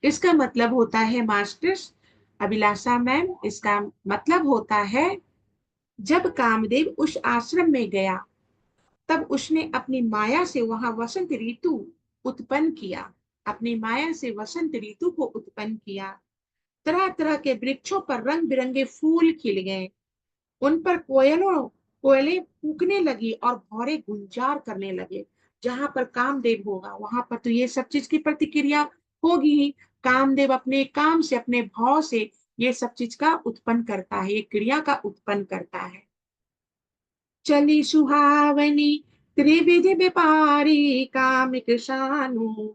इसका मतलब होता है मास्टर्स, अभिलाषा मैम, इसका मतलब होता है जब कामदेव उस आश्रम में गया तब उसने अपनी माया से वहां वसंत ऋतु उत्पन्न किया। अपनी माया से वसंत ऋतु को उत्पन्न किया। तरह तरह के वृक्षों पर रंग बिरंगे फूल खिल गए। उन पर कोयलें फूकने लगी और भौरे गुंजार करने लगे। जहां पर कामदेव होगा वहां पर तो ये सब चीज की प्रतिक्रिया होगी ही। कामदेव अपने काम से, अपने भाव से ये सब चीज का उत्पन्न करता है, ये क्रिया का उत्पन्न करता है। चली सुहावनी त्रिविधि व्यापारी, कामिक शानु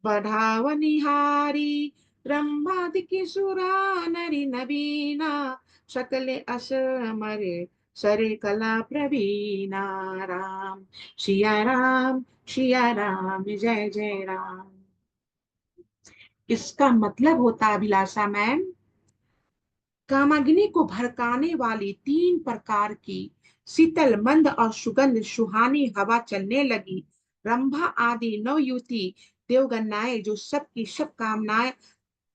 बढ़ावनी हारी। ब्रह्मादि सुरा नरी नवीना, सकले असमर सरे कला प्रवीणा। राम सिया राम जय जय राम। इसका मतलब होता है अभिलाषा मैम, कामाग्नि को भड़काने वाली 3 प्रकार की शीतल मंद और सुगंध सुहानी हवा चलने लगी। रंभा आदि नवयुवती देवगन्नाएं जो सबकी सब कामनाएं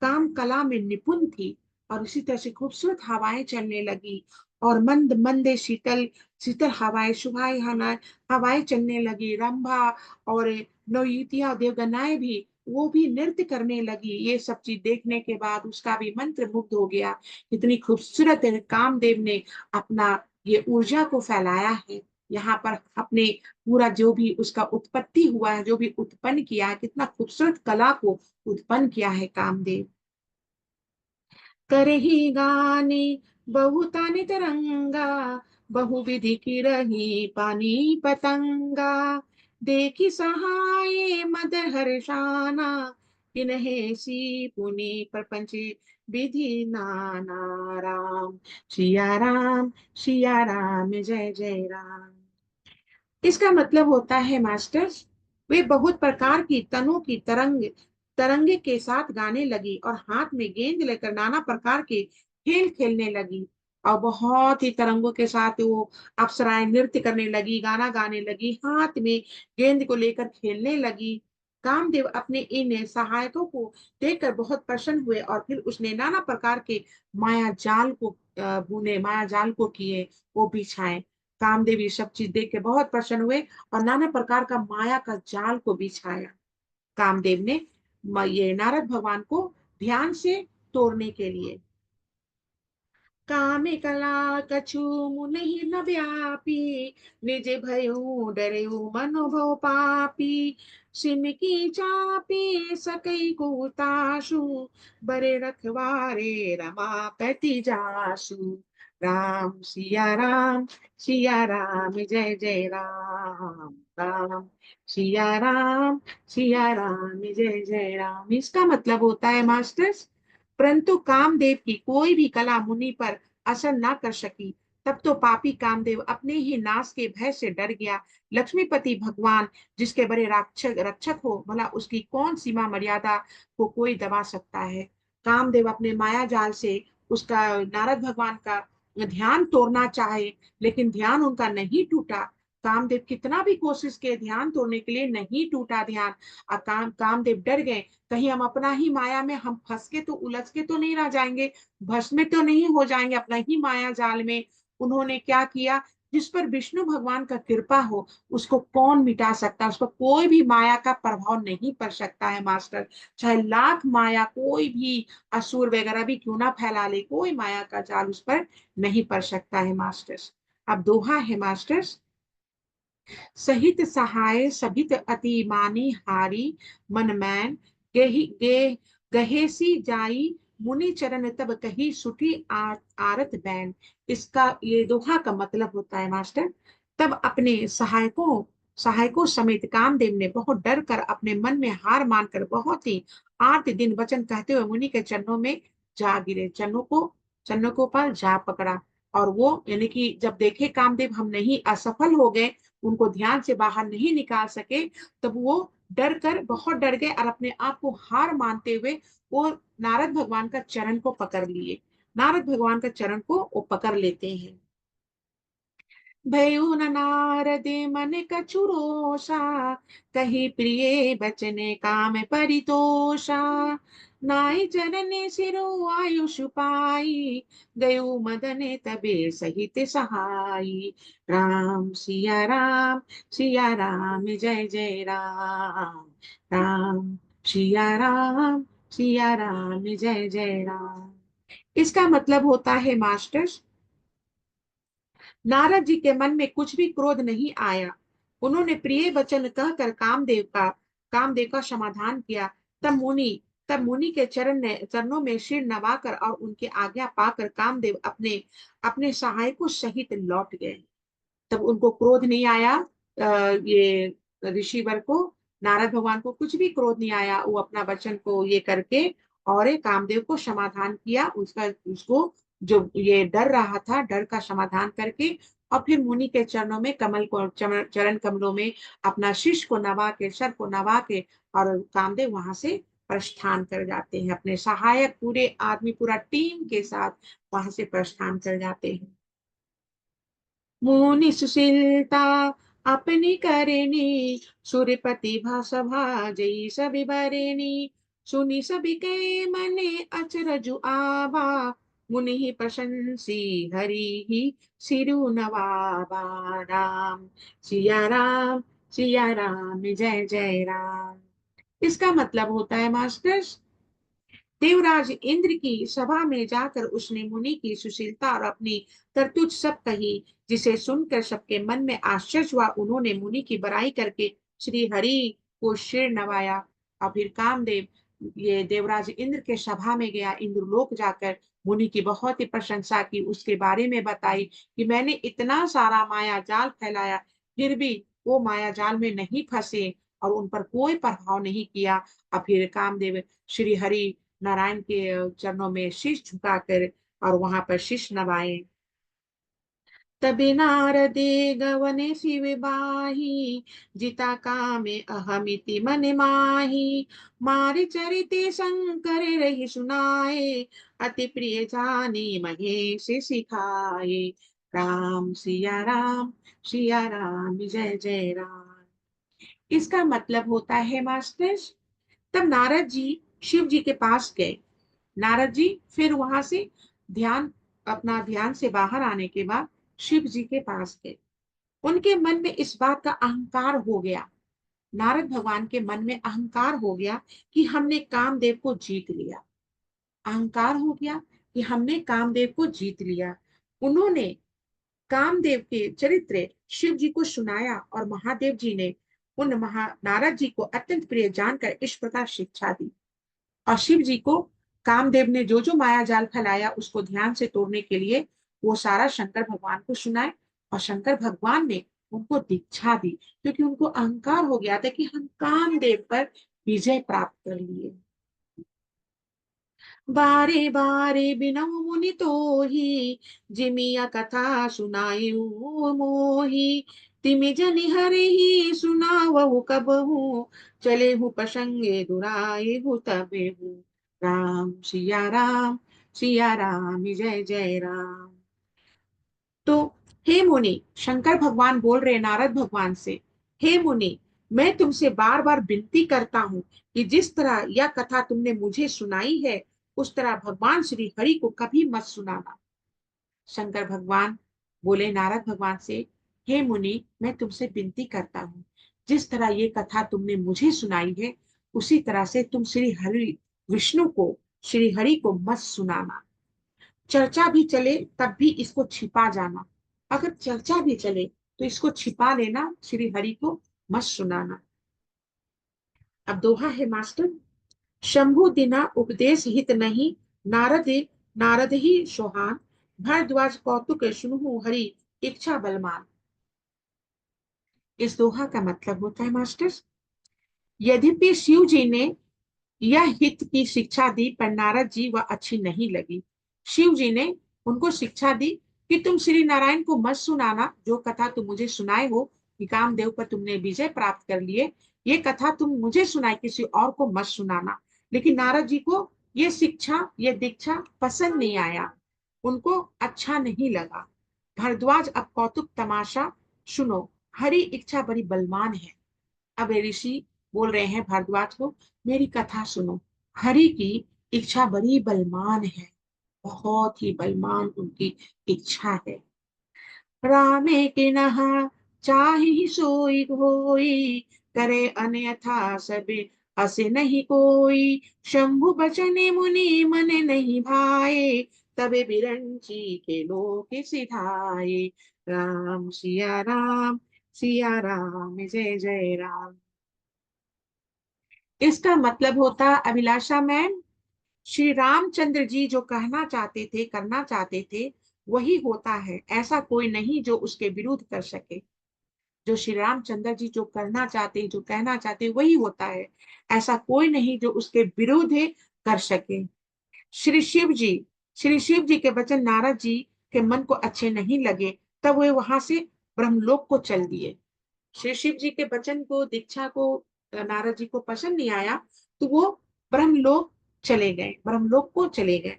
काम कला में निपुण थी, और इसी तरह से खूबसूरत हवाएं चलने लगी, और मंद मंदे शीतल शीतल हवाएं सुहाई हवाएं चलने लगी। रंभा और नवयुतियां देवगनाएं भी, वो भी नृत्य करने लगी। ये सब चीज देखने के बाद उसका भी मंत्र मुग्ध हो गया। इतनी खूबसूरत कामदेव ने अपना ये ऊर्जा को फैलाया है यहाँ पर, अपने पूरा जो भी उसका उत्पत्ति हुआ है, जो भी उत्पन्न किया है, कितना खूबसूरत कला को उत्पन्न किया है कामदेव। करही गाने बहुतानि तरंगा, बहुविधि की रही पानी पतंगा। देखी सहाय मद हर्षाना, किन्हे सी पुनि प्रपंच विधि नाना। राम सिया राम, सिया राम, जय जय राम। इसका मतलब होता है मास्टर्स, वे बहुत प्रकार की तनों की तरंगे के साथ गाने लगी, और हाथ में गेंद लेकर नाना प्रकार के खेल खेलने लगी। और बहुत ही तरंगों के साथ वो अप्सराएं नृत्य करने लगी, गाना गाने लगी, हाथ में गेंद को लेकर खेलने लगी। कामदेव अपने इन सहायकों को देखकर बहुत प्रसन्न हुए, और फिर उसने नाना प्रकार के माया जाल को बुने, माया जाल को किए, वो बिछाए। कामदेव ये सब चीज देख के बहुत प्रसन्न हुए, और नाना प्रकार का माया का जाल को बिछाया कामदेव ने ये नारद भगवान को ध्यान से तोड़ने के लिए। कामे कला कछु मुनि न व्यापी, निज भयउ डरऊ मनोभव पापी। सिमकी चापी सकई कुतासु, बरे रखवारे रमापति जासु। राम सिया राम, सिया राम, जय जय राम। राम सिया राम, सिया राम, जय जय राम। इसका मतलब होता है मास्टर्स, परंतु कामदेव की कोई भी कला मुनि पर असर ना कर सकी। तब तो पापी कामदेव अपने ही नाश के भय से डर गया। लक्ष्मीपति भगवान जिसके बड़े रक्षक रक्षक हो, भला उसकी कौन सीमा मर्यादा को कोई दबा सकता है। कामदेव अपने माया जाल से उसका नारद भगवान का ध्यान तोड़ना चाहे, लेकिन ध्यान उनका नहीं टूटा। कामदेव कितना भी कोशिश किए ध्यान तोड़ने के लिए, नहीं टूटा ध्यान। कामदेव डर गए, कहीं हम अपना ही माया में हम फंस के तो उलझ के तो नहीं रह जाएंगे, भस्म तो नहीं हो जाएंगे अपना ही माया जाल में। उन्होंने क्या किया, जिस पर विष्णु भगवान का कृपा हो उसको कौन मिटा सकता है, उस पर कोई भी माया का प्रभाव नहीं पड़ सकता है मास्टर। चाहे लाख माया कोई भी असुर वगैरह भी क्यों ना फैला ले, कोई माया का जाल उस पर नहीं पड़ सकता है मास्टर्स। अब दोहा है मास्टर्स, सहित सहाय सभित अति मानी हारी, मन मैन गहेसी जाई, मुनि चरण तब कही सुठी आरत बैन। इसका ये दोहा का मतलब होता है मास्टर, तब अपने सहायकों समेत कामदेव ने बहुत डर कर अपने मन में हार मानकर बहुत ही आर्त दिन वचन कहते हुए मुनि के चरणों में जा गिरे, चरणों को पर जा पकड़ा। और वो यानी कि जब देखे कामदेव हम नहीं असफल हो गए, उनको ध्यान से बाहर नहीं निकाल सके, तब वो डर कर बहुत डर गए, और अपने आप को हार मानते हुए वो नारद भगवान का चरण को पकड़ लिए। नारद भगवान का चरण को वो पकड़ लेते हैं। भयउ न नारद मन कछु रोषा, कही प्रिय बचने काम परितोषा। नाई चरण सिरो आयुष पाई, गयो मदन तबे सहित सहाई। राम सिया राम, सिया राम, जय जय राम। राम सिया राम, सिया राम, जय जय राम। इसका मतलब होता है मास्टर्स, नारद जी के मन में कुछ भी क्रोध नहीं आया। उन्होंने प्रिय वचन कहकर कामदेव का समाधान किया। तब मुनि तब मुनि के चरणों में सिर नवाकर और उनकी आज्ञा पाकर कामदेव अपने अपने सहायकों सहित लौट गए। तब उनको क्रोध नहीं आया। ये ऋषिवर को, नारद भगवान को कुछ भी क्रोध नहीं आया। वो अपना वचन को ये करके और एक कामदेव को समाधान किया, उसको जो ये डर रहा था, डर का समाधान करके, और फिर मुनि के चरणों में चरण कमलों में अपना शीश को नवा के, सर को नवा के, और कामदेव वहां से प्रस्थान कर जाते हैं। अपने सहायक पूरे आदमी, पूरा टीम के साथ वहां से प्रस्थान कर जाते हैं। मुनि सुशीलता अपनी करनी, सूर्यपति सभा जई सभी बरनी, सुनी सभी के मने अचरजु आवा, मुनि ही प्रशंसी हरि ही सिरु नवाबा। राम सिया राम, सिया राम, जय जय राम। इसका मतलब होता है मास्टर्स, देवराज इंद्र की सभा में जाकर उसने मुनि की सुशीलता और अपनी करतूत सब कही, जिसे सुनकर सबके मन में आश्चर्य हुआ। उन्होंने मुनि की बड़ाई करके श्री हरि को सिर नवाया। और फिर कामदेव ये देवराज इंद्र के सभा में गया, इंद्रलोक जाकर मुनि की बहुत ही प्रशंसा की, उसके बारे में बताई कि मैंने इतना सारा माया जाल फैलाया, फिर भी वो माया जाल में नहीं फंसे और उन पर कोई प्रभाव नहीं किया। और फिर कामदेव श्री हरि नारायण के चरणों में शीश झुकाकर और वहां पर शीश नवाए। तबे नारदे गवने शिव बाही, जिता कामे अहमिति मन माही, मारे चरिते शंकर रही सुनाए, अति प्रिय जानी महेश सिखाए। राम सिया राम, सिया राम, जय जय राम। इसका मतलब होता है मास्टर्स, तब नारद जी शिव जी के पास गए। नारद जी फिर वहां से ध्यान, अपना ध्यान से बाहर आने के बाद शिव जी के पास गए। उनके मन में इस बात का अहंकार हो गया, नारद भगवान के मन में अहंकार हो गया कि हमने कामदेव को जीत लिया। अहंकार हो गया कि हमने कामदेव को जीत लिया। उन्होंने कामदेव के चरित्र शिव जी को सुनाया और महादेव जी ने उन महा नारद जी को अत्यंत प्रिय जानकर इस प्रकार शिक्षा दी। और शिव जी को कामदेव ने जो जो माया जाल फैलाया उसको ध्यान से तोड़ने के लिए वो सारा शंकर भगवान को सुनाए। और शंकर भगवान ने उनको दीक्षा दी, क्योंकि उनको अहंकार हो गया था कि हम कामदेव पर विजय प्राप्त कर लिए। बारे बारे बिनऊ मुनि तो ही, जिमिया कथा सुनायु मोही, तिमि जनि हरि ही सुनावहु कबहू, चले हूँ प्रसंगे दुराए हूँ तबे हूँ। राम सिया राम, सिया राम, जय जय राम। तो हे मुनि, शंकर भगवान बोल रहे नारद भगवान से, हे मुनि, मैं तुमसे बार बार विनती करता हूँ कि जिस तरह यह कथा तुमने मुझे सुनाई है उस तरह भगवान श्री हरि को कभी मत सुनाना। शंकर भगवान बोले नारद भगवान से, हे मुनि, मैं तुमसे विनती करता हूँ, जिस तरह ये कथा तुमने मुझे सुनाई है उसी तरह से तुम श्री हरि विष्णु को, श्री हरि को मत सुनाना। चर्चा भी चले तब भी इसको छिपा जाना। अगर चर्चा भी चले तो इसको छिपा लेना, श्री हरि को मत सुनाना। अब दोहा है मास्टर, शंभु दिना उपदेश हित नहीं, नारद नारद ही सोहान, भरद्वाज कौतुक सुनहु हरि इच्छा बलवान। इस दोहा का मतलब होता है मास्टर्स, यद्यपि शिव जी ने यह हित की शिक्षा दी पर नारद जी वह अच्छी नहीं लगी। शिव जी ने उनको शिक्षा दी कि तुम श्री नारायण को मत सुनाना, जो कथा तुम मुझे सुनाए हो कि कामदेव पर तुमने विजय प्राप्त कर लिए, ये कथा तुम मुझे सुनाए, किसी और को मत सुनाना। लेकिन नारद जी को ये शिक्षा, ये दीक्षा पसंद नहीं आया, उनको अच्छा नहीं लगा। भरद्वाज अब कौतुक तमाशा सुनो, हरि इच्छा बड़ी बलवान है। अब ये ऋषि बोल रहे हैं भारद्वाज को, मेरी कथा सुनो, हरि की इच्छा बड़ी बलवान है, बहुत ही बलवान उनकी इच्छा है। रामे के नहा चाहि सोई होई, करे अन्यथा सबे असे नहीं कोई, शंभु बचने मुनि मन नहीं भाए, तबे बिरंची के लोक सिधाए। राम सिया राम, सिया राम, जय जय राम। इसका मतलब होता अभिलाषा मैम, श्री रामचंद्र जी जो कहना चाहते थे, करना चाहते थे, वही होता है। ऐसा कोई नहीं जो उसके विरुद्ध कर सके। जो श्री रामचंद्र जी जो करना चाहते, जो कहना चाहते, वही होता है। ऐसा कोई नहीं जो उसके विरुद्ध कर सके। श्री शिव जी, श्री शिव जी के वचन नारद जी के मन को अच्छे नहीं लगे, तब वे वहां से ब्रह्मलोक को चल दिए। श्री शिव जी के वचन को, दीक्षा को नारद जी को पसंद नहीं आया, तो वो ब्रह्मलोक चले गए, ब्रह्मलोक को चले गए।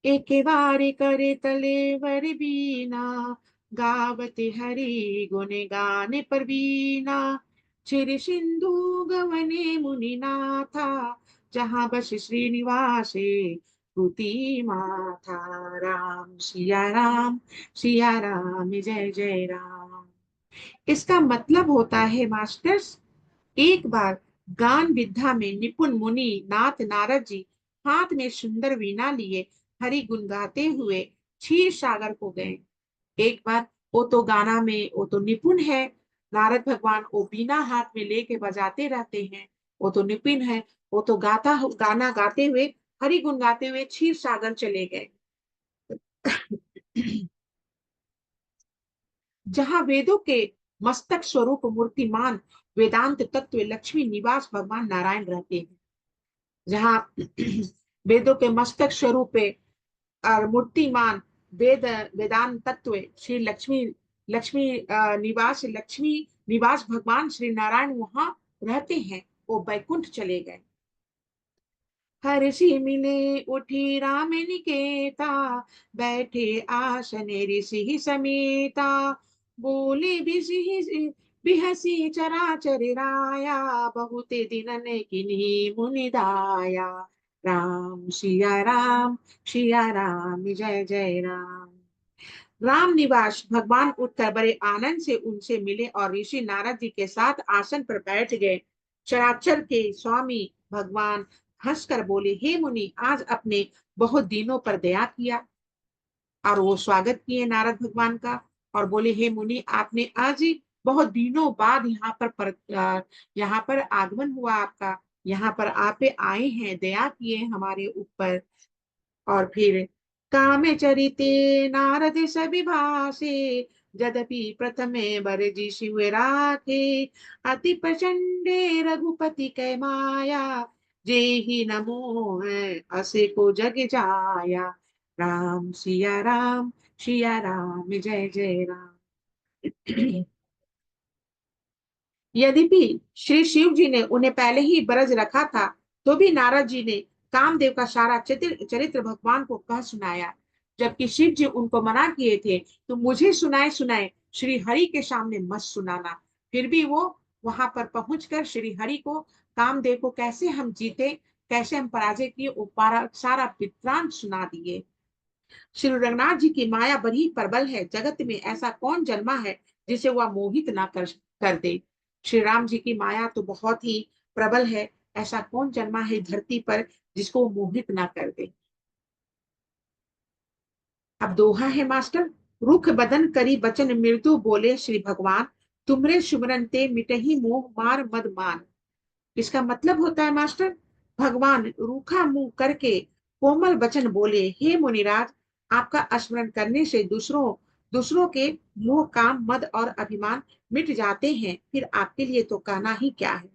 एक बार करे तले वर बीना, गावते हरि गुण गाने पर बीना। छिर सिंधु गवने मुनि नाथा, जहाँ बस श्रीनिवासे कुटी माथा। राम सिया राम, सिया राम जय जय राम। इसका मतलब होता है मास्टर्स, एक बार गान विद्या में निपुण मुनि नाथ नारद जी हाथ में सुंदर वीणा लिए हरि गुण गाते हुए क्षीर सागर को गए। एक बार, वो तो गाना में वो तो निपुण है, नारद भगवान वो बीना हाथ में लेके बजाते रहते हैं, वो तो निपुण है। वो तो गाना गाते हुए, हरि गुण गाते हुए क्षीर सागर चले गए। जहां वेदों के मस्तक स्वरूप मूर्तिमान वेदांत तत्व लक्ष्मी निवास भगवान नारायण रहते हैं। जहाँ वेदों के मस्तक स्वरूप और मूर्तिमान वेदांत तत्व श्री लक्ष्मी लक्ष्मी निवास लक्ष्मी निवास भगवान श्री नारायण वहां रहते हैं, वो बैकुंठ चले गए। हर्षि मिले उठी राम निकेता, बैठे आसन ऋषि समेता। बोले बिहसी चराचर राया, बहुत दिनन किन्हीं मुनि दाया। राम सिया राम, सिया राम जय जय राम। राम निवास भगवान उठकर बड़े आनंद से उनसे मिले और ऋषि नारद जी के साथ आसन पर बैठ गए। चराचर के स्वामी भगवान हंसकर बोले, हे मुनि, आज अपने बहुत दिनों पर दया किया। और वो स्वागत किए नारद भगवान का, और बोले, हे मुनि, आपने आज ही बहुत दिनों बाद यहाँ पर आगमन हुआ आपका, यहाँ पर आप आए हैं, दया किए हमारे ऊपर। और फिर काम चरिते नारद सविभासे, यद्यपि प्रथमे बरजी शिव राखे। अति प्रचंडे रघुपति कै माया, जेहि नमो है असे को जग जाया। राम सिया राम, सिया राम जय जय राम। यद्यपि श्री शिव जी ने उन्हें पहले ही बरज रखा था, तो भी नारद जी ने कामदेव का सारा चरित्र भगवान को कह सुनाया। जबकि शिव जी उनको मना किए थे, तो मुझे सुनाए सुनाए श्री हरि के सामने मत सुनाना। फिर भी वो वहां पर पहुंचकर श्री हरि को, कामदेव को कैसे हम जीते, कैसे हम पराजय किए, वो सारा वृत्तांत सुना दिए। श्री रंगनाथ जी की माया बड़ी प्रबल है, जगत में ऐसा कौन जन्मा है जिसे वह मोहित ना कर दे। श्री राम जी की माया तो बहुत ही प्रबल है, ऐसा कौन जन्मा है धरती पर जिसको मोहित ना कर दे। अब दोहा है मास्टर, रुख बदन करी बचन मृदु बोले श्री भगवान, तुमरे सुमरन ते मिटही मोह मार मद मान। इसका मतलब होता है मास्टर, भगवान रूखा मुंह करके कोमल वचन बोले, हे मुनिराज, आपका स्मरण करने से दूसरों दूसरों के मोह काम मद और अभिमान मिट जाते हैं, फिर आपके लिए तो कहना ही क्या है।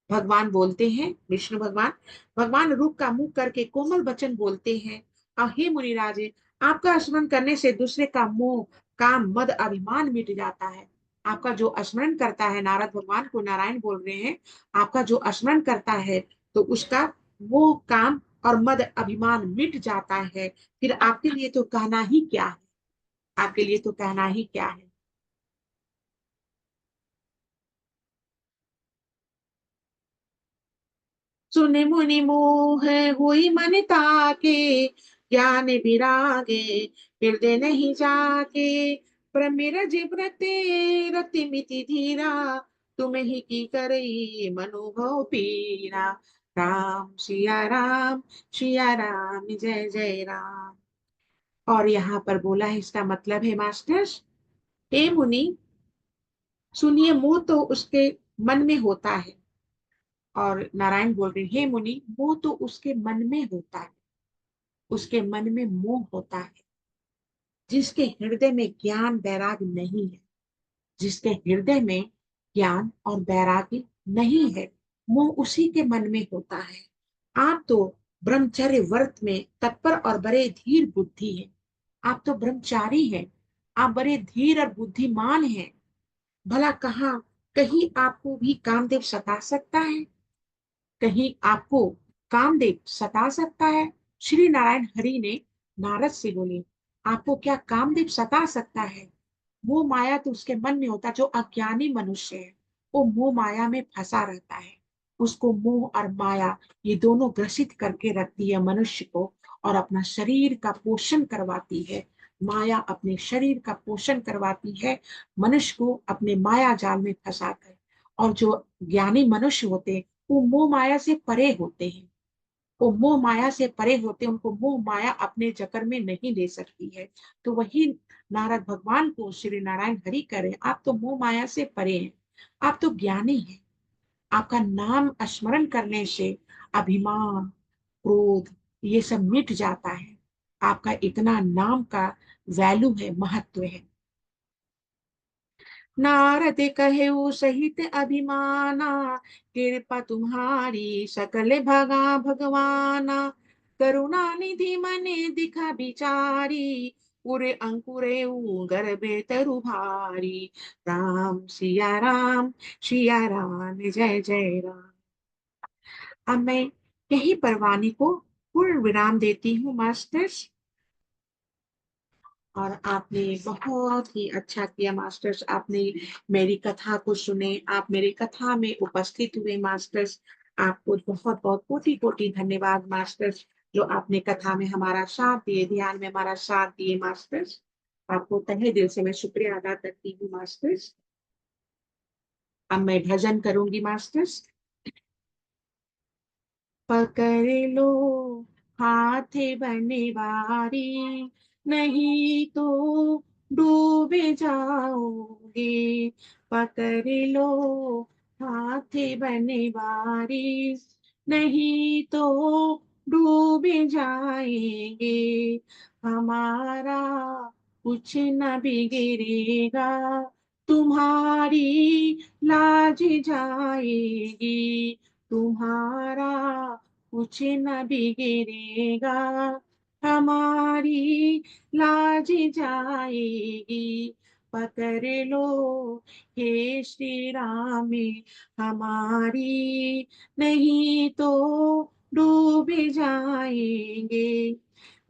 भगवान बोलते हैं, विष्णु भगवान भगवान रूप का मुंह करके कोमल वचन बोलते हैं, और हे मुनिराज, आपका स्मरण करने से दूसरे का मोह काम मद अभिमान मिट जाता है। आपका जो स्मरण करता है, नारद भगवान को नारायण बोल रहे हैं, आपका जो स्मरण करता है तो उसका वो काम और मद अभिमान मिट जाता है। फिर आपके लिए तो कहना ही क्या है, आपके लिए तो कहना ही क्या है। सुने मुनि मोह हुई मन ताके, ज्ञान विरागे हृदय नहीं जाके। प्रमिरज व्रते रति मिति धीरा, तुम ही की करई मनोभव पीरा। राम सिया राम, सिया राम जय जय राम। और यहाँ पर बोला है, इसका मतलब है मास्टर्स, हे मुनि सुनिए, मोह तो उसके मन में होता है। और नारायण बोल रहे, हे मुनि, मोह तो उसके मन में होता है, उसके मन में मोह होता है। जिसके हृदय में ज्ञान वैराग्य नहीं है, जिसके हृदय में ज्ञान और वैराग्य नहीं है, मोह उसी के मन में होता है। आप तो ब्रह्मचर्य व्रत में तत्पर और बड़े धीर बुद्धि हैं। आप तो ब्रह्मचारी हैं, आप बड़े धीर और बुद्धिमान हैं। भला कहाँ कहीं आपको भी कामदेव सता सकता है? कहीं आपको कामदेव सता सकता है? श्री नारायण हरि ने नारद से बोले, आपको क्या कामदेव सता सकता है? मोह माया तो उसके मन में होता, जो अज्ञानी मनुष्य है वो मोह माया में फंसा रहता है। उसको मोह और माया ये दोनों ग्रसित करके रखती है मनुष्य को, और अपना शरीर का पोषण करवाती है। माया अपने शरीर का पोषण करवाती है मनुष्य को अपने माया जाल में फंसाकर। और जो ज्ञानी मनुष्य होते हैं वो मोह माया से परे होते हैं। वो मोह माया से परे होते, उनको मोह माया अपने जकड़ में नहीं ले सकती है। तो वही नारद भगवान को श्री नारायण हरि करे, आप तो मोह माया से परे हैं, आप तो ज्ञानी हैं। आपका नाम स्मरण करने से अभिमान, क्रोध ये सब मिट जाता है। आपका इतना नाम का वैल्यू है, महत्व है। नारद कहेऊ सहित अभिमाना, कृपा तुम्हारी सकल भगा भगवाना। करुणा निधि मने दिखा बिचारी, पूरे अंकुरे गर्भे तरु भारी। राम सिया राम जय जय राम। अब मैं यही परवानी को पूर्ण विराम देती हूँ मास्टर्स। और आपने बहुत ही अच्छा किया मास्टर्स, आपने मेरी कथा को सुने, आप मेरी कथा में उपस्थित हुए मास्टर्स। आपको बहुत बहुत कोटि कोटि धन्यवाद मास्टर्स, जो आपने कथा में हमारा साथ दिए, ध्यान में हमारा साथ दिए मास्टर्स। आपको तहे दिल से मैं शुक्रिया अदा करती हूँ मास्टर्स। अब मैं भजन करूंगी मास्टर्स। पकड़ लो हाथ बनवारी, नहीं तो डूब जाओगे। पकड़ लो हाथ बनवारी, नहीं तो डूब जाएंगे। हमारा कुछ न बिगड़ेगा, तुम्हारी लाज जाएगी। तुम्हारा कुछ न बिगड़ेगा, हमारी लाज जाएगी। पकड़ लो हे श्री राम हमारी, नहीं तो डूब जाएंगे।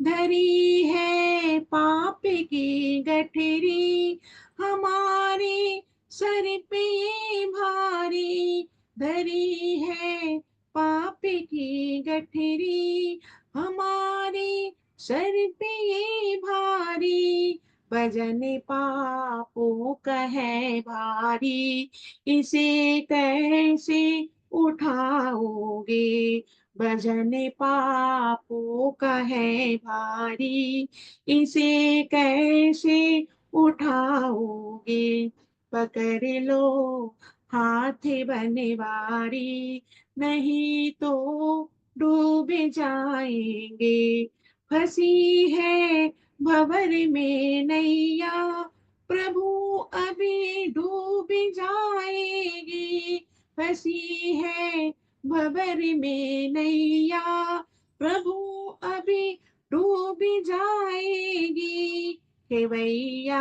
धरी है पाप की गठरी, हमारे सर पे ये भारी। धरी है पाप की गठरी, हमारे सर पे ये भारी। वजन पापों का है भारी, इसे कैसे उठाओगे। वजन पापों का है भारी, इसे कैसे उठाओगे। पकड़ लो हाथ बनवारी, नहीं तो डूब जाएंगे। फंसी है भंवर में नैया, प्रभु अभी डूब जाएगी। फंसी है भंवर में नैया, प्रभु अभी डूब जाएगी। हे भैया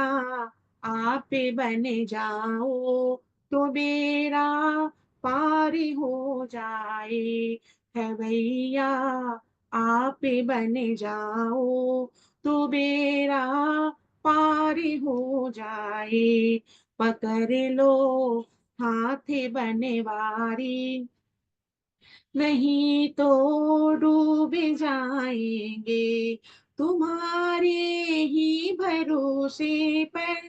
आप बन जाओ, तो बेड़ा पार हो जाए। है भैया आप बन जाओ, तो बेड़ा पार हो जाए। पकड़ लो हाथ बनवारी, नहीं तो डूब जाएंगे। तुम्हारे ही भरोसे पर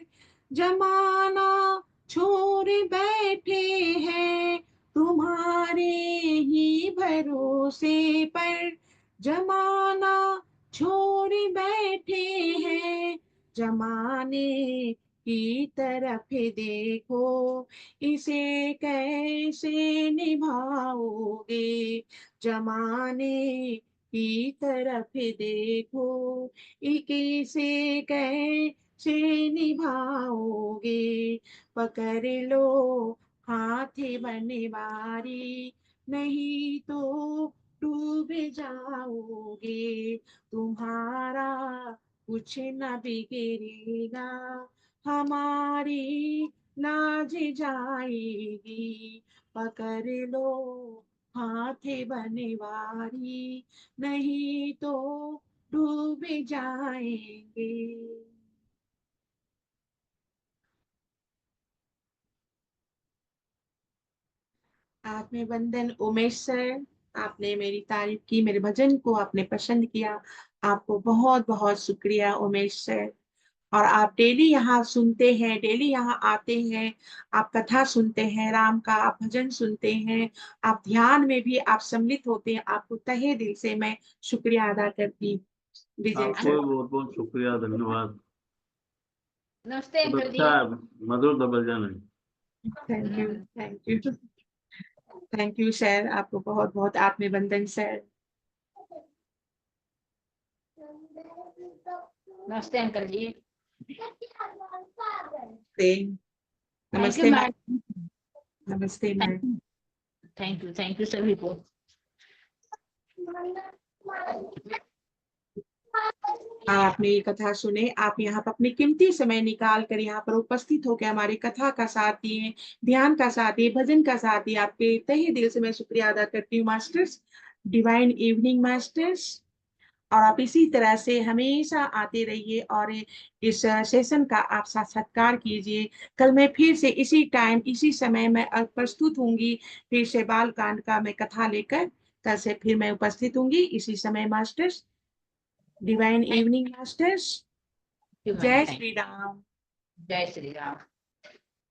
जमाना छोड़ बैठे हैं। तुम्हारे ही भरोसे पर जमाना छोड़ बैठे हैं। जमाने की तरफ देखो, इसे कैसे निभाओगे। जमाने की तरफ देखो, इसे कैसे निभाओगे। पकड़ लो हाथ बनवारी, नहीं तो डूब जाओगे। तुम्हारा कुछ न बिगड़ेगा, हमारी लाज जाएगी, पकड़ लो हाथे बनवारी, नहीं तो डूब जाएंगे। आपने वंदन उमेश सर, आपने मेरी तारीफ की, मेरे भजन को आपने पसंद किया, आपको बहुत बहुत शुक्रिया उमेश सर। और आप डेली यहाँ सुनते हैं, डेली यहाँ आते हैं, आप कथा सुनते हैं राम का, आप भजन सुनते हैं, आप ध्यान में भी आप सम्मिलित होते हैं, आपको तहे दिल से मैं शुक्रिया अदा करती हूँ विजय आपको सर। भी बहुत बहुत शुक्रिया, धन्यवाद। नमस्ते बहुत अंकल जी। अच्छा है, मधुर दबलजन है। Thank you, thank you, thank you sir, आपको बहुत बहुत आत्मवंदन सर। नमस्ते अंकल जी। थैंक यू नमस्ते मैम, मैम। नमस्ते मैम। थैंक यू सभी को। आपने ये कथा सुने, आप यहाँ पर अपनी कीमती समय निकाल कर यहाँ पर उपस्थित होकर हमारी कथा का साथ दिए, ध्यान का साथ दिए, भजन का साथ दिए, आपके तहे दिल से मैं शुक्रिया अदा करती हूँ मास्टर्स, डिवाइन इवनिंग मास्टर्स। और आप इसी तरह से हमेशा आते रहिए और इस सेशन का आप साक्षात्कार कीजिए। कल मैं फिर से इसी टाइम इसी समय में प्रस्तुत होंगी, फिर से बाल कांड का मैं कथा लेकर कल से फिर मैं उपस्थित होंगी इसी समय मास्टर्स, डिवाइन इवनिंग मास्टर्स। जय श्री राम। जय श्री राम।